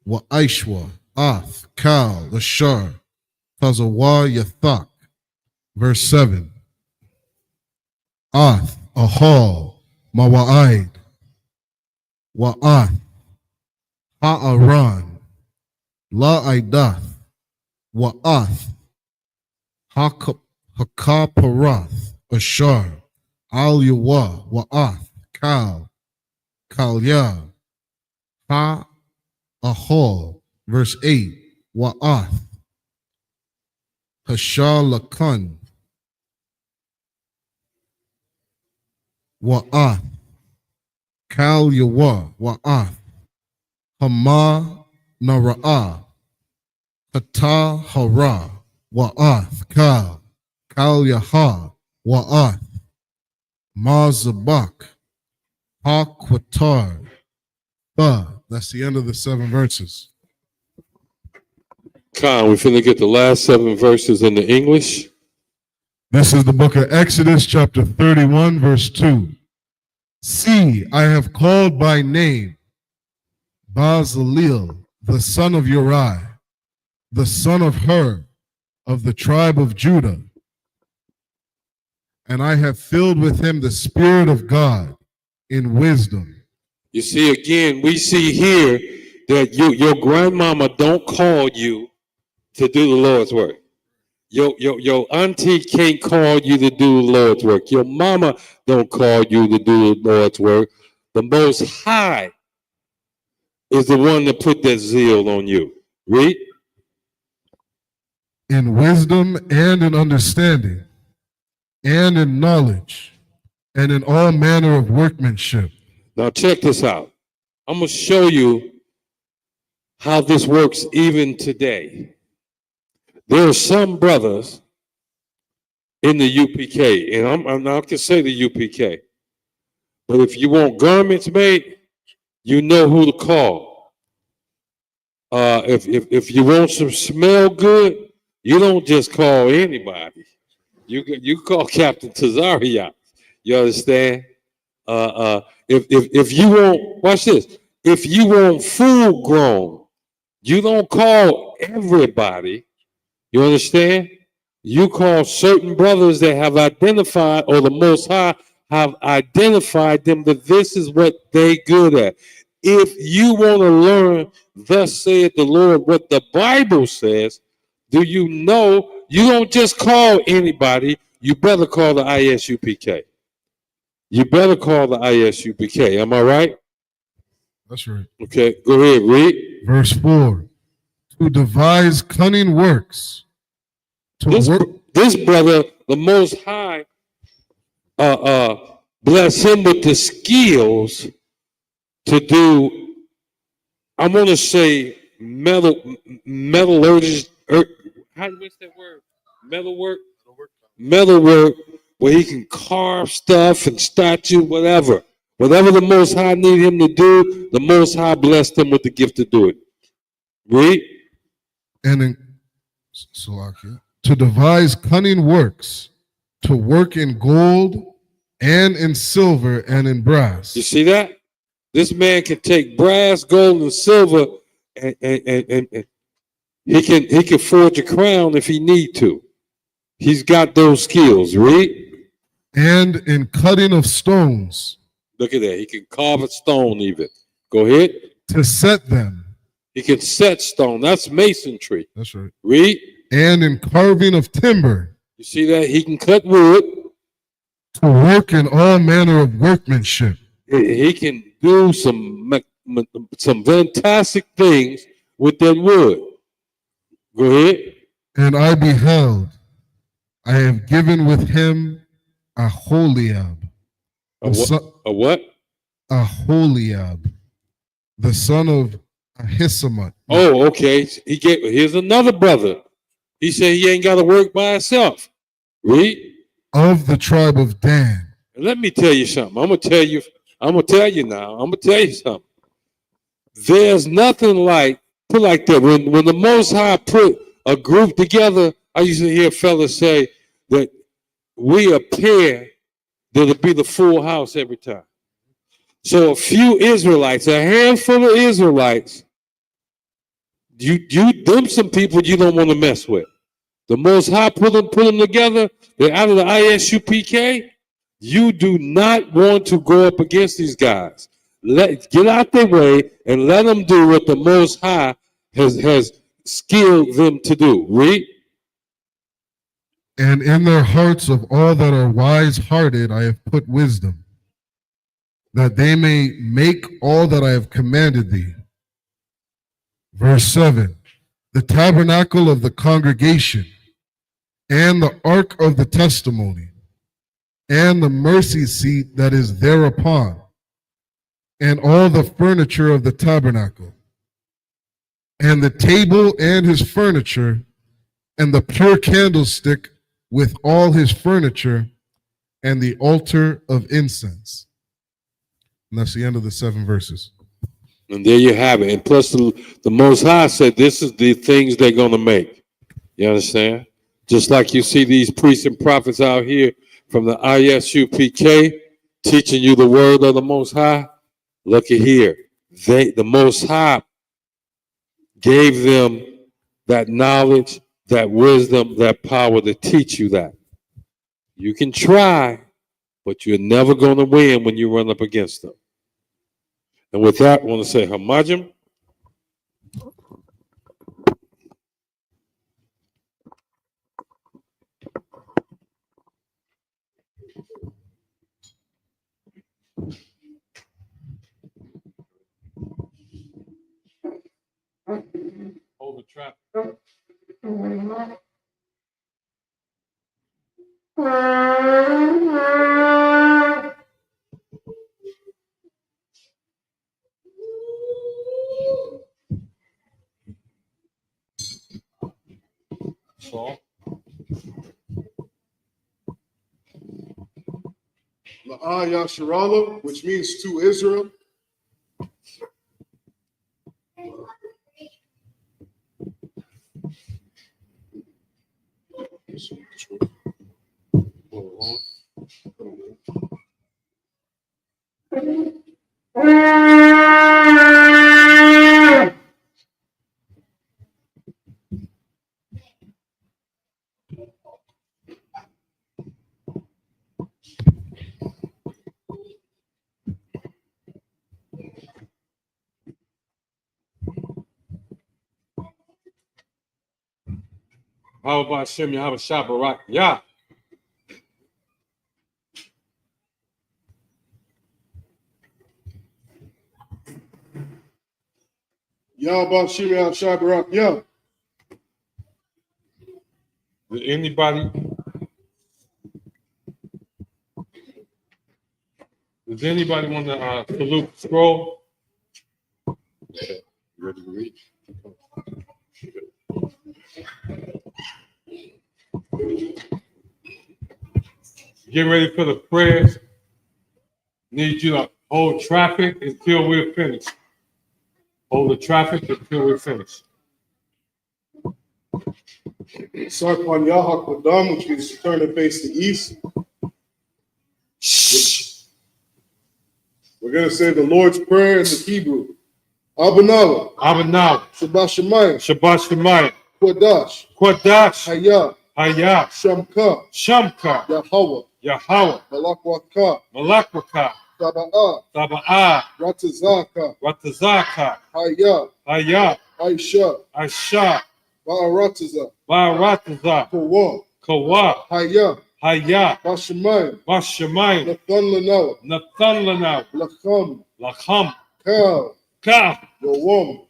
Wa Aishwa, Ath, Kal, Ashar, Tazawa Yathak. Verse 7. Ath, Ahal, Mawa'id, Wa'ath, Ha'aran, La'idath, Wa'ath, Hakaparath, Ashar, Al Yawa, Wa'ath, Kal, Kalya, Ha Ahol, verse 8, Wa'ath, Hashalakan, Wa'ath, Kal Yawa, Wa'ath, Hama Nara'ah, Hata Hara, Wa'ath, Kal Yaha, Wa'ath, Mazabak, Ha-Quatar. That's the end of the 7 verses. Con, we finna get the last 7 verses in the English. This is the book of Exodus, chapter 31, verse 2. See, I have called by name Bezaleel, the son of Uri, the son of Hur, of the tribe of Judah. And I have filled with him the Spirit of God in wisdom. You see, again, we see here that your grandmama don't call you to do the Lord's work. Your auntie can't call you to do the Lord's work. Your mama don't call you to do the Lord's work. The Most High is the one that put that zeal on you. Read. In wisdom and in understanding, and in knowledge, and in all manner of workmanship. Now check this out. I'm going to show you how this works even today. There are some brothers in the UPK, and I'm not going to say the UPK, but if you want garments made, you know who to call. If you want some smell good, you don't just call anybody. You call Captain Tazaria. You understand? If you want, watch this. If you want full grown, you don't call everybody. You understand? You call certain brothers that have identified, or the Most High have identified them that this is what they good at. If you want to learn, thus saith the Lord, what the Bible says, do you know you don't just call anybody, you better call the ISUPK. You better call the ISUPK. Am I right? That's right. Okay, go ahead, read. Verse 4. To devise cunning works. This brother, the Most High, bless him with the skills to do, I'm going to say metallurgy. What's that word? Metal work, where he can carve stuff and statue, whatever. Whatever the Most High need him to do, the Most High blessed him with the gift to do it. Read. And to devise cunning works, to work in gold and in silver and in brass. You see that? This man can take brass, gold, and silver, and he can forge a crown if he need to. He's got those skills. Read. And in cutting of stones. Look at that. He can carve a stone even. Go ahead. To set them. He can set stone. That's masonry. That's right. Read. And in carving of timber. You see that? He can cut wood. To work in all manner of workmanship. He can do some fantastic things with that wood. Go ahead. And I beheld, I have given with him Aholiab. A what? Aholiab, the son of Ahisamach. Oh, okay. Here's another brother. He said he ain't got to work by himself. Read. Of the tribe of Dan. And let me tell you something. I'm gonna tell you something. There's nothing like, put like that. When the Most High put a group together, I used to hear fellas say that we appear that'll be the full house every time. So a few Israelites, a handful of Israelites, them some people you don't want to mess with. The Most High put them together. They're out of the ISUPK. You do not want to go up against these guys. Get out their way and let them do what the Most High has skilled them to do. Read. And in their hearts of all that are wise-hearted I have put wisdom, that they may make all that I have commanded thee. Verse 7. The tabernacle of the congregation, and the ark of the testimony, and the mercy seat that is thereupon, and all the furniture of the tabernacle, and the table and his furniture, and the pure candlestick with all his furniture, and the altar of incense. And that's the end of the 7 verses. And there you have it. And plus, the Most High said this is the things they're going to make. You understand? Just like you see these priests and prophets out here from the I.S.U.P.K. teaching you the word of the Most High. Look at here. The Most High gave them that knowledge, that wisdom, that power to teach you that. You can try, but you're never going to win when you run up against them. And with that, I want to say Hamajim. Hold the trap. So, La'ah Yasharala, which means to Israel. how about Shem Yahavashah Barak Yah? Yahweh Shimei Shabarak Yah. Did anybody? Does anybody want to salute the scroll? Okay. You ready to read? Get ready for the prayers. Need you to hold traffic until we're finished. Hold the traffic until we're finished. Sarpan Yahak Padam, which means to turn and face the east. We're going to say the Lord's Prayer in the Hebrew. Abanawa. Abanaw. Shabbat Shemayim. Shabbat Shemayim. Kodash. Kodash. Hayah. Hayah. Shamka. Shamka. Yahweh. Yahweh. Malakwaka. Malakwaka. Taba'ah. Taba'ah. Ratazaka. Ratazaka. Hayah. Hayah. Aisha. Aisha. Ba'arataza. Ba'arataza. Kawa. Kawa. Hayah. Hayah. Bashemayim. Bashemayim. Nathan Lanaw. Nathan Lanaw. Lacham. Lacham. Kal. Ka. Yawam.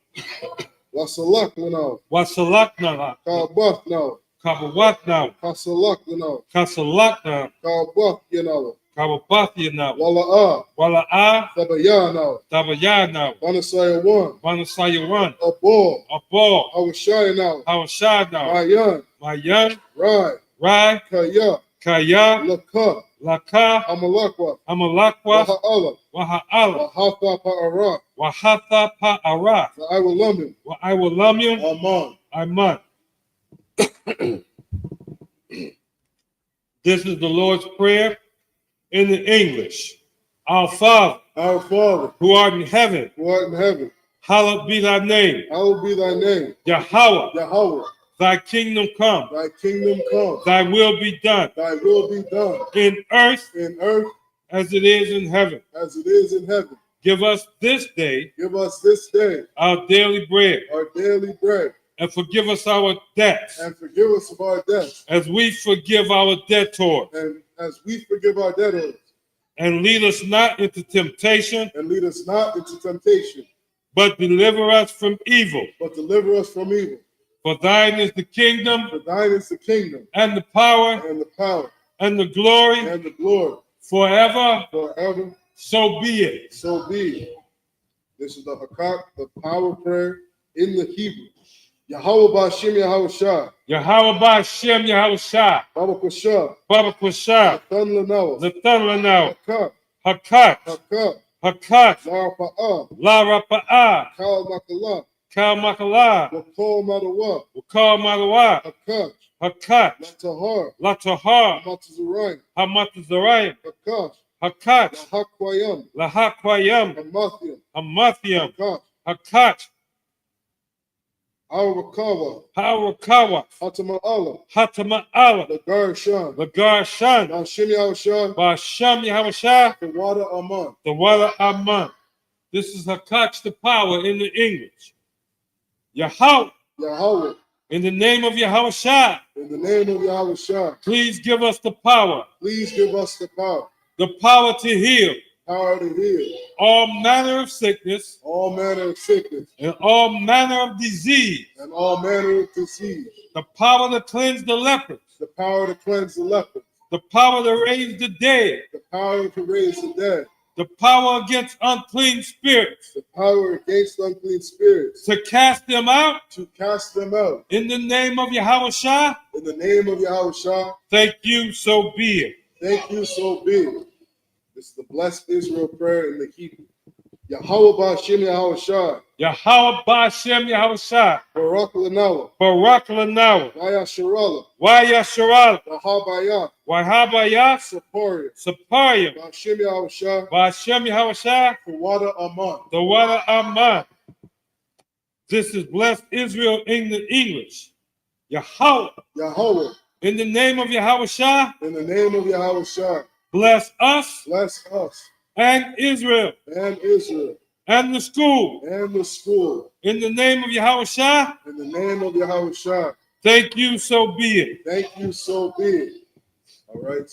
Wasalak Lanaw. Wasalak Lanaw. Kabath now. Kabawat now. Kasalak Lanaw. Kasalak now. Kabath Yanaw. Kababathi now. Wala'ah. Wala'ah. Tabaya now. Tabaya now. Banasaya 1. Banasaya 1. Abor. Abor. Awashaya now. Hawashad now. Mayan. Mayan. Rai. Rai. Kaya. Kaya. Laka. Laka. Amalakwa. Amalakwa. Waha'ala. Waha'ala. Wahatha Pa'ara. Wahatha Pa'ara. I will love him. I will love you. Aman. Aman. This is the Lord's Prayer in the English. Our Father, who art in heaven, hallowed be thy name. Yahweh, thy kingdom come. Thy will be done. In earth, as it is in heaven. Give us this day our daily bread. And forgive us our debts. As we forgive our debtors. And lead us not into temptation. But deliver us from evil. For thine is the kingdom. And the power. And the glory. Forever. So be it. This is the Hakak, the power prayer in the Hebrew. Yahweh Ba'Shem Yahawashi. Yahweh Ba'Shem Yahawashi. Baba Kusha. Baba Kusha. Nathan Lanaw. Nathan Lanaw. Hakak. Hakat. Hakak. Hakat, La Rapa'a, La Rapa'a, Kal Makala, Kal Makala, Wakol Madawa, Wakal Malawa, Hakat, Hakat, Latahar, Latahar, Matazarayim, Hamatazarayim, Hakat, Hakat, Lahakwayam, Lahakwayam, Hamathiam, Hamathiam, Hakat, Hakat, Awakawa, Hawakawa, Hatama'ala, Hatama'ala, Lagar Shan, Lagar Shan, Nashimi Al Shan, Basham Yahavashah, the water Aman. the Wala Aman. This is Hakach the power in the English. Yahweh, Yahweh, in the name of Yahavashah, in the name of Yahweh Shah, please give us the power please give us the power to heal power to heal all manner of sickness all manner of sickness and all manner of disease, and all manner of disease, the power to cleanse the lepers, the power to cleanse the leper, the power to raise the dead, the power to raise the dead, the power against unclean spirits, the power against unclean spirits, to cast them out to cast them out. in the name of Yahavashah. In the name of Yahweh Shah, Thank you, so be it. thank you, so be it. This is the blessed Israel prayer in the Hebrew. Yahweh Ba'Shem Yahweh Shah, Yahweh Ba'Shem Yahavashah, Barak Lanawa, Barak Lanawa, Vayasharala, Wayasharal, Wahabaya, Wahabaya, Saparia, Saparium, Ba'Shem Yahweh Shah, Ba'Shem Yahavashah, the water Aman. the Wala Aman. This is blessed Israel in the English. Yahweh, Yahweh, in the name of Yahavashah, in the name of Yahweh Shah, bless us bless us and Israel and Israel and the school. and the school. In the name of Yahavashah, In the name of Yahweh Shah, thank you, so be it. thank you, so be it. All right.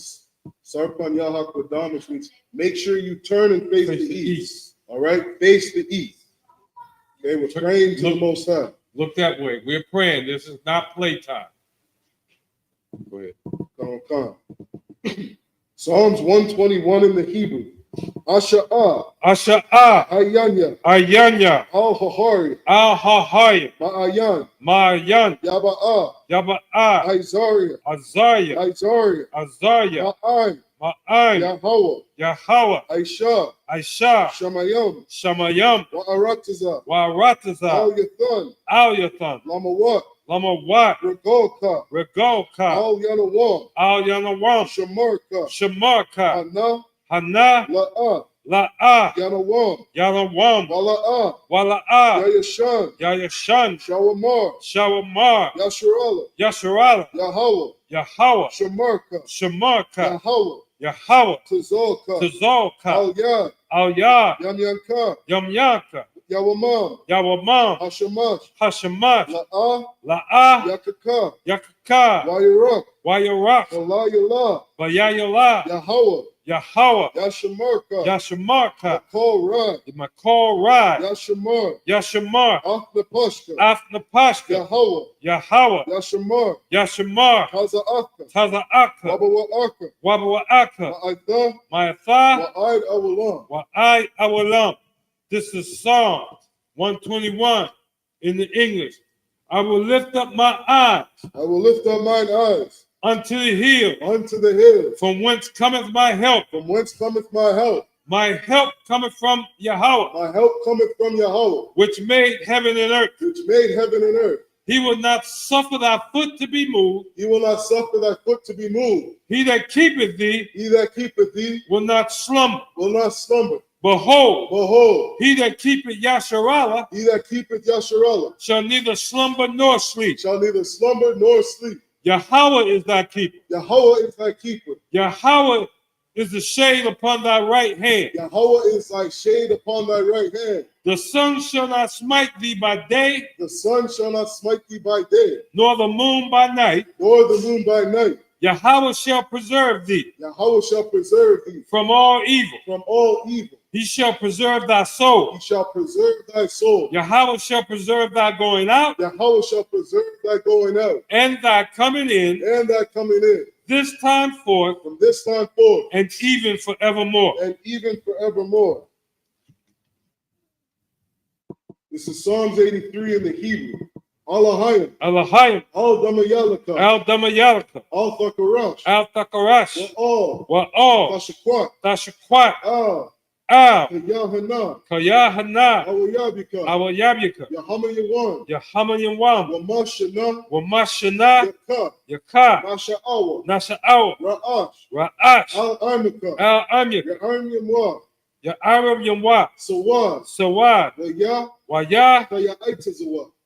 Sarpan Yahak Kodam, which means make sure you turn and face the east. All right, face the east. Okay, we're praying to the Most High. Look that way. We're praying. This is not playtime. Go ahead. Come. Psalms 121 in the Hebrew. Asha'ah, Asha'ah, Ayanya, Ayanya, Al-Hahari, Al-Hahayim, Ma'ayan, Ma'ayan, Yaba'ah, Yaba'ah, Isaiah, Azariah, Isaiah, Azariah, Ma'ai, Ma'ay, Yahweh, Yahweh, Aisha, Aisha, Shamayam, Shamayam, Wa'arataza, Wa'arataza, Al-Yathan, Al-Yathan, Lamawat, Lamawat, Regolka, Regolka, Al-Yanawam, Al-Yanawam, Shamarka, Shamarka, Hana, Hana, La'ah, La'ah, Yanawam, Yanawam, Wala'ah, Wala'ah, Yayashan, Yayashan, Shawamar, Shawamar, Yasharala, Yasharala, Yahweh, Yahweh, Shamarka, Shamarka, Yahweh, Yahweh, Tazolka, Tazolka, Al-Yad, Al-Yah, Yamyanka, Yamyanka, Yawamam, Yawamam, Hashamash, Hashamash, La'ah, La'ah, Yakaka, Yakaka, Wayarak, Wayarak, Walayala, Vayayalah, Yahweh, Yahweh, Yashamarka, Yashamarka, Makol Rad, Makol Rai, Yashamar, Yashamar, Afnapashka, Afnapashka, Yahweh, Yahweh, Yashamar, Yashamar, Taza'aka, Taza'aka, Wabawa'aka, Wabawa'aka, Ma'aitha, Ma'atha, Wa'aid Awalam. Wa'ai Awalam. This is Psalm 121 in the English. I will lift up my eyes I will lift up mine eyes unto the hill, unto the hills, from whence cometh my help. from whence cometh my help. My help cometh from Yahweh, My help cometh from Yahweh, which made heaven and earth. which made heaven and earth. He will not suffer thy foot to be moved. He will not suffer thy foot to be moved. He that keepeth thee He that keepeth thee will not slumber. will not slumber. Behold, Behold, he that keepeth Yasharallah he that keepeth Yasharallah shall neither slumber nor sleep. shall neither slumber nor sleep. Yahweh is thy keeper. Yahweh is thy keeper. Yahweh is the shade upon thy right hand. Yahweh is thy shade upon thy right hand. The sun shall not smite thee by day, The sun shall not smite thee by day, nor the moon by night. nor the moon by night. Yahweh shall preserve thee Yahweh shall preserve thee from all evil. from all evil. He shall preserve thy soul. He shall preserve thy soul. Yahweh shall preserve thy going out Yahweh shall preserve thy going out and thy coming in, and thy coming in, this time forth from this time forth and even forevermore. and even forevermore. This is Psalms 83 in the Hebrew. Allahayim, Elohim, Al-Damayalaka, Al-Damayalaka, Al-Thakarash, Al-Takarash, Wa'al, Wa'al, Tashakwat, Tashakwat, Ah, Al. YAHANNA. YAHANNA. I.S.U.P.K. YAHANNA. YAHANNA. YAHANNA. WAMASHANA. YAHANNA. YAHANNA. YAHANNA. NASHA'AWA. NASHA'AWA. RA'ASH. RA'ASH. Al-AMIKA. Al-AMIKA. YAHANNA. YAHANNA. SAWAD. SAWAD. WAYA. TITHES.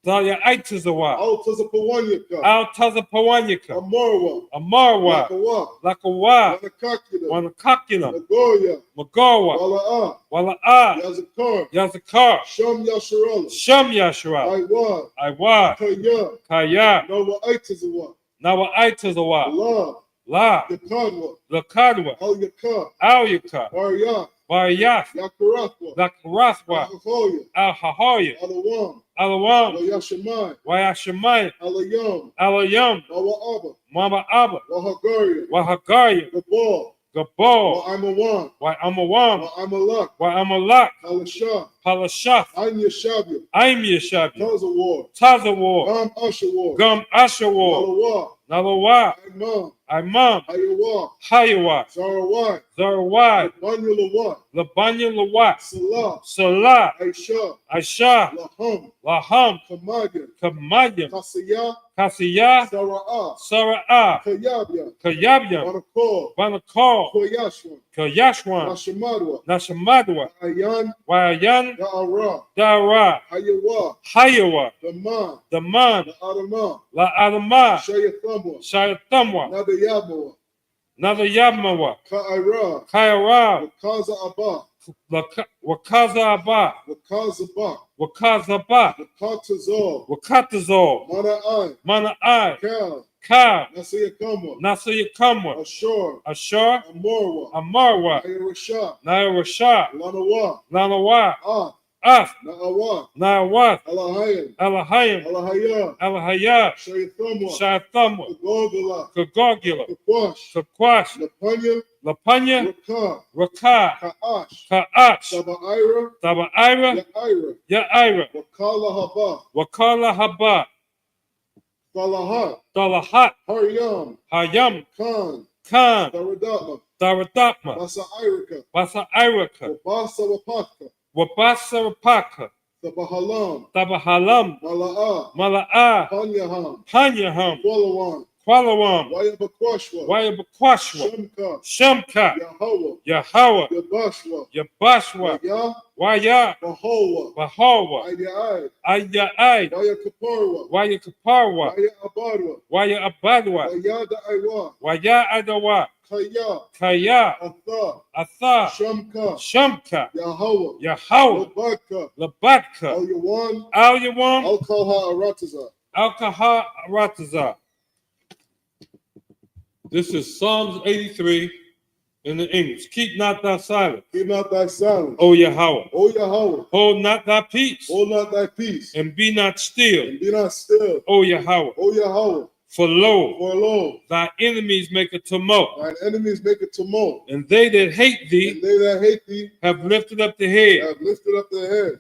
TITHES. Al-TAZAPAWANYAKA. Al-TAZAPAWANYAKA. Amarwa. Amarwa. Lakawa. Lakawa. Wanakakina. Wanakakina. Nagoya. Magawa. Wala'a. Wala'a. Yazakar. Yazakar. Sham Yasharala. Sham Yashua. Iwad. Iwad. Kaya. Kaya. Nawa Aitazawa. Nawa Aitazawa. La. La. Yakadwa. Lakadwa. Al-Yaka. Al-Yaka. Barya. Baryath. Yakarathwa. Lakarathwa. Al-Hahoya. Al-Hahoya. Alawam. Alawam. Wayashamai. Wayashamai. Alayam. Alayam. Wawa'aba. Mama Abba. Wahagaria. Wahagaya. Gabal. Gabal. Wa'amawan. Wa'amawam. Wa'amalak. Wa'amalak. Halashah. Palashah. Yashabia. I'm Yeshabi. Tazawar. Tazawar. Gam Ashawar. Gum Ashawar. Alawa. Nalawa. Imam. Imam. Hayawa. Hayawa. Zarawai. Zarawai. Banyulawat. Labanya Lawat. Salah. Salah. Aisha. Aisha. Laham. Laham. Kamagan. Kamayam. Kasiyah. Kasiyah. Sara'ah. Sara'ah. Kayabya. Kayabyam. Wanakor. Banakal. Koyashwan. Kayashwan. Nashamadwa. Nashamadwa. Ayan. Wayan. Ya'ara. Dara. Hayawa. Hayawa. Daman. Daman. Adama. La Adama. Shayathamwa. Shayatamwa. Nadayabwa. Nadayamawa. Ka'ira. Kaira. Wakaza Abba. Wakaza Abba. Wakaza Ba. Wakaza Ba. Wakatazal. Wakatazal. Mana'ai. Mana'ai. Kal. Ka. Nasiyakama. Nasayakamwa. Ashur. Ashar. Amorwa. Amarwa. Ayarasha. Nairasha. Lanawa. Lanawa. Ah. Af. Na'awa. Nawat. Alahayim. Alahayim. Alahaya. Alahaya. Shayathamwa. Shayatamwa. Kagogala. Kagogula. Kakwash. Kakwash. Lapanya. Lapanya. Rakah. Raka. Ka'ash. Ka'ach. Saba'ira. Tabaira. Ya'ira. Ya'ira. Wakala Haba. Wakala Haba. Salahat. Dalahat. Haryam. Hayam. Khan. Khan. Daradama. Daradapma. Masa'irika. Basa Iraka. Wabasa Wapaka. Wabasa Rapaka. Sabahalam. Tabahalam. Mala'a. Mala'a. Panyaham. Hanyaham. Kwalawan. Kwalawam. Wayabakwashwa. Wayabakwashwa. Shamka. Shamka. Yahawa. Yahawa. Yabashwa. Yabashwa. Waya. Waya. Bahowa. Bahawa. Ayai. Aya'ai. Wayakaparwa. Wayakaparwa. Waya Abadwa. Waya Abadwa. Wayada Iwa. Waya Adawa. Kaya. Kaya. Atha. Atha. Shamka. Shamka. Yahawa. Yahawa. Labaka. Labatka. Al-Yawan. Al-Yawam. Al-Kalha Arataza. Al-Kaha Rataza. This is Psalms 83 in the English. Keep not thy silence, Keep not thy silence. O Yahweh. O Yahweh. Hold not thy peace, Hold not thy peace. and be not still, And be not still. O Yahweh. O Yahweh. For lo, For lo, thy enemies make a tumult, thine enemies make a tumult. and they that hate And thee they that hate thee have lifted up the head. have lifted up their head.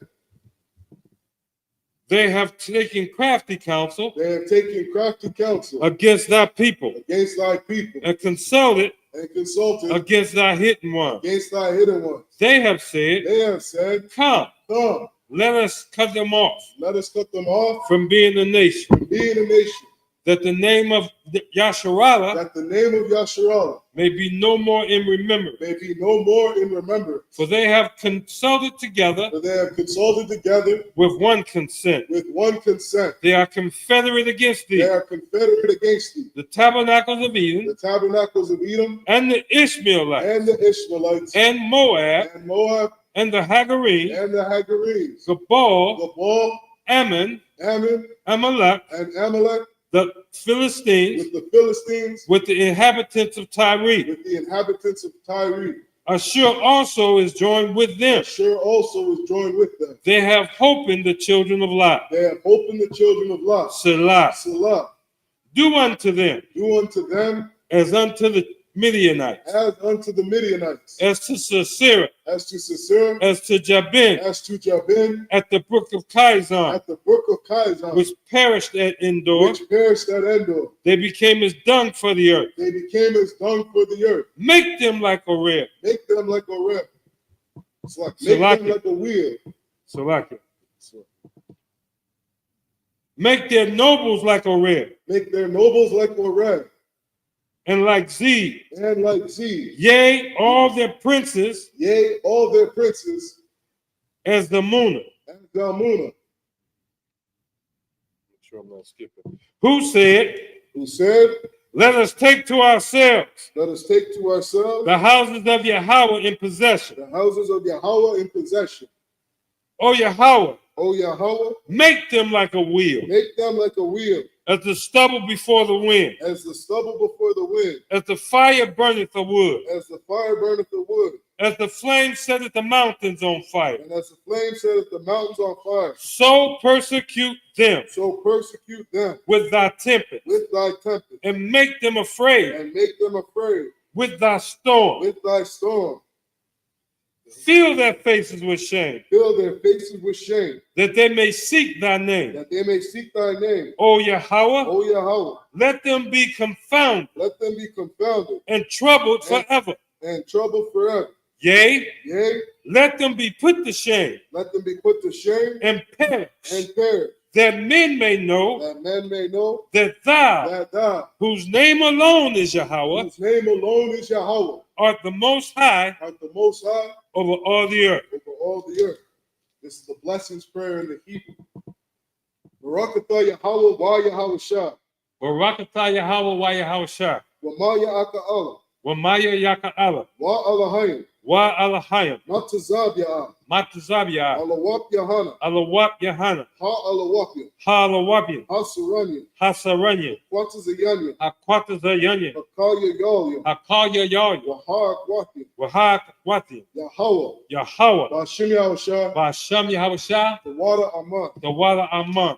They have taken crafty counsel They have taken crafty counsel against thy people, against thy people, and consulted and consulted against thy hidden one. against thy hidden ones. They have said, They have said, come, come, let us cut them off let us cut them off from being a nation, from being a nation, that the name of Yasharallah that the name of Yasharallah may be no more in remembrance. may be no more in remembrance. For they have consulted together For they have consulted together with one consent. with one consent. They are confederate against They thee, are confederate against thee. the tabernacles of Eden, The tabernacles of Edom and the Ishmaelites, and the Ishmaelites and Moab, and Moab and the Hagarenes, and the Hagarenes, Gabal, Gabal, Ammon, Ammon, Amalek, and Amalek, the Philistines, with the Philistines, with the inhabitants of Tyre. with the inhabitants of Tyre. Ashur also is joined with them. Ashur also is joined with them. They have hope in the children of Lot. They have hope in the children of Lot. Selah. Salah. Do unto them Do unto them as unto the Midianites, as unto the Midianites, as to Sisera, as to Sisera, as to Jabin, as to Jabin, at the brook of Kizon, at the brook of Kizon, which perished at Endor. which perished at Endor. They became as dung for the earth. They became as dung for the earth. Make them like a rib, Make them like a rib, Make them like a wheel. Salakia. Make their nobles like a red. Make their nobles like a red. And like Z. And like Z. Yea, all their princes. Yea, all their princes. As the Muna. As the Muna. Sure I'm not skipping. Who said? Who said? Let us take to ourselves. Let us take to ourselves. The houses of Yahweh in possession. The houses of Yahweh in possession. O Yahweh. O Yahweh. Make them like a wheel. Make them like a wheel. As the stubble before the wind. As the stubble before the wind. As the fire burneth the wood. As the fire burneth the wood. As the flame setteth the mountains on fire. And as the flame setteth the mountains on fire. So persecute them. So persecute them. With thy tempest. With thy tempest. And make them afraid. And make them afraid. With thy storm. With thy storm. Fill their faces with shame. Fill their faces with shame. That they may seek thy name. That they may seek thy name. O Yahweh. O Yahweh. Let them be confounded. Let them be confounded. And troubled forever. And troubled forever. Yea. Yea. Let them be put to shame. Let them be put to shame. And perish. And perish. That men may know. That men may know. That thou. That thou. Whose name alone is Yahweh. Whose name alone is Yahweh. Art the most high. Art the most high. Over all the earth. Over all the earth. This is the blessings prayer in the Hebrew. Barakatah Yahweh wa Yahweh Shah. Barakatah Yahweh wa Yahweh Shah. Wa Maya Aka Allah. Wa Maya Yaka Allah. Wa Alahayim. Wa Alahayim. Matazab Ya'ah. Matazab Ya'ah. Alawap Yahanna. Alawap Yahanna. Ha Alawapya. Ha Alawapya. Ha Saranya. Ha Saranya. Quatazayanya. Ha Quatazayanya. Hakaya Yalya. Hakaya Yalya. Waha Kwatya. Waha Kwatya. Yahweh. Yahweh. Bashim Yahweh Shah. Basham Yahweh Shah. The water Aman. The water Aman.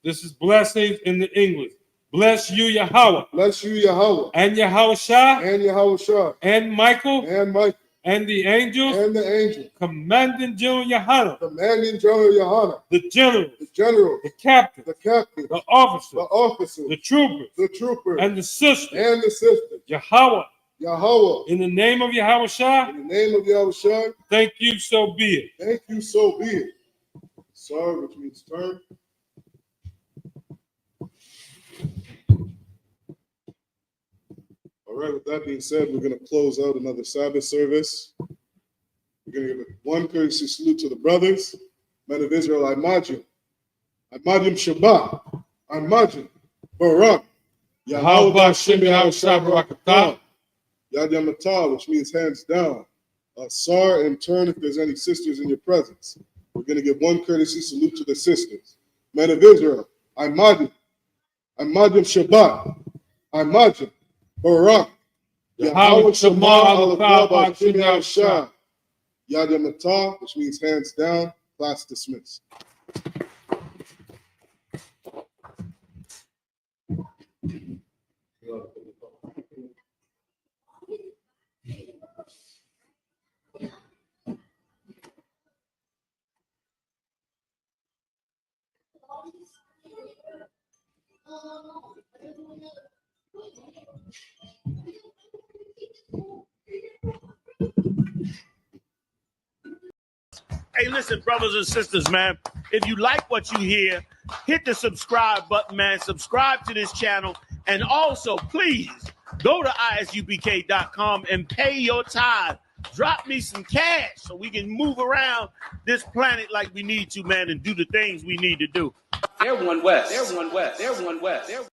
This is blessings in the English. Bless you, Yahweh. Bless you, Yahweh. And Yahweh Shah. And Yahweh Shah. And Michael. And Michael. And the angels. And the angel. Commanding General YAHANNA. Commanding General YAHANNA. The general. The general. The captain. The captain. The officer. The officer. The troopers. The trooper. And the sister. And the sister. Yahweh. Yahweh. In the name of Yahweh Shah. In the name of Yahweh Shah. Thank you, so be it. Thank you, so be it. Sorry, which means turn. All right, with that being said, we're going to close out another Sabbath service. We're going to give one courtesy salute to the brothers, men of Israel, I.M.A.J.I.M. I.M.A.J.I.M. Shabbat. I.M.A.J.I.M. Barak. Yahweh Bashim Yahweh Shah Barakatah. Yad Yamatah, which means hands down. Sar, and turn if there's any sisters in your presence. We're going to give one courtesy salute to the sisters. Men of Israel, I.M.A.J.I.M. I.M.A.J.I.M. Shabbat. I.M.A.J.I.M. Barak. Yahweh Shema Alakah Bashim Yahweh Shah. Yad Yamatah, which means hands down. Class dismissed. Hey, listen, brothers and sisters, man, if you like what you hear, hit the subscribe button, man. Subscribe to this channel. And also, please go to ISUPK.com and pay your tithe. Drop me some cash so we can move around this planet like we need to, man, and do the things we need to do. They're one West. They're one West. They're one West. They're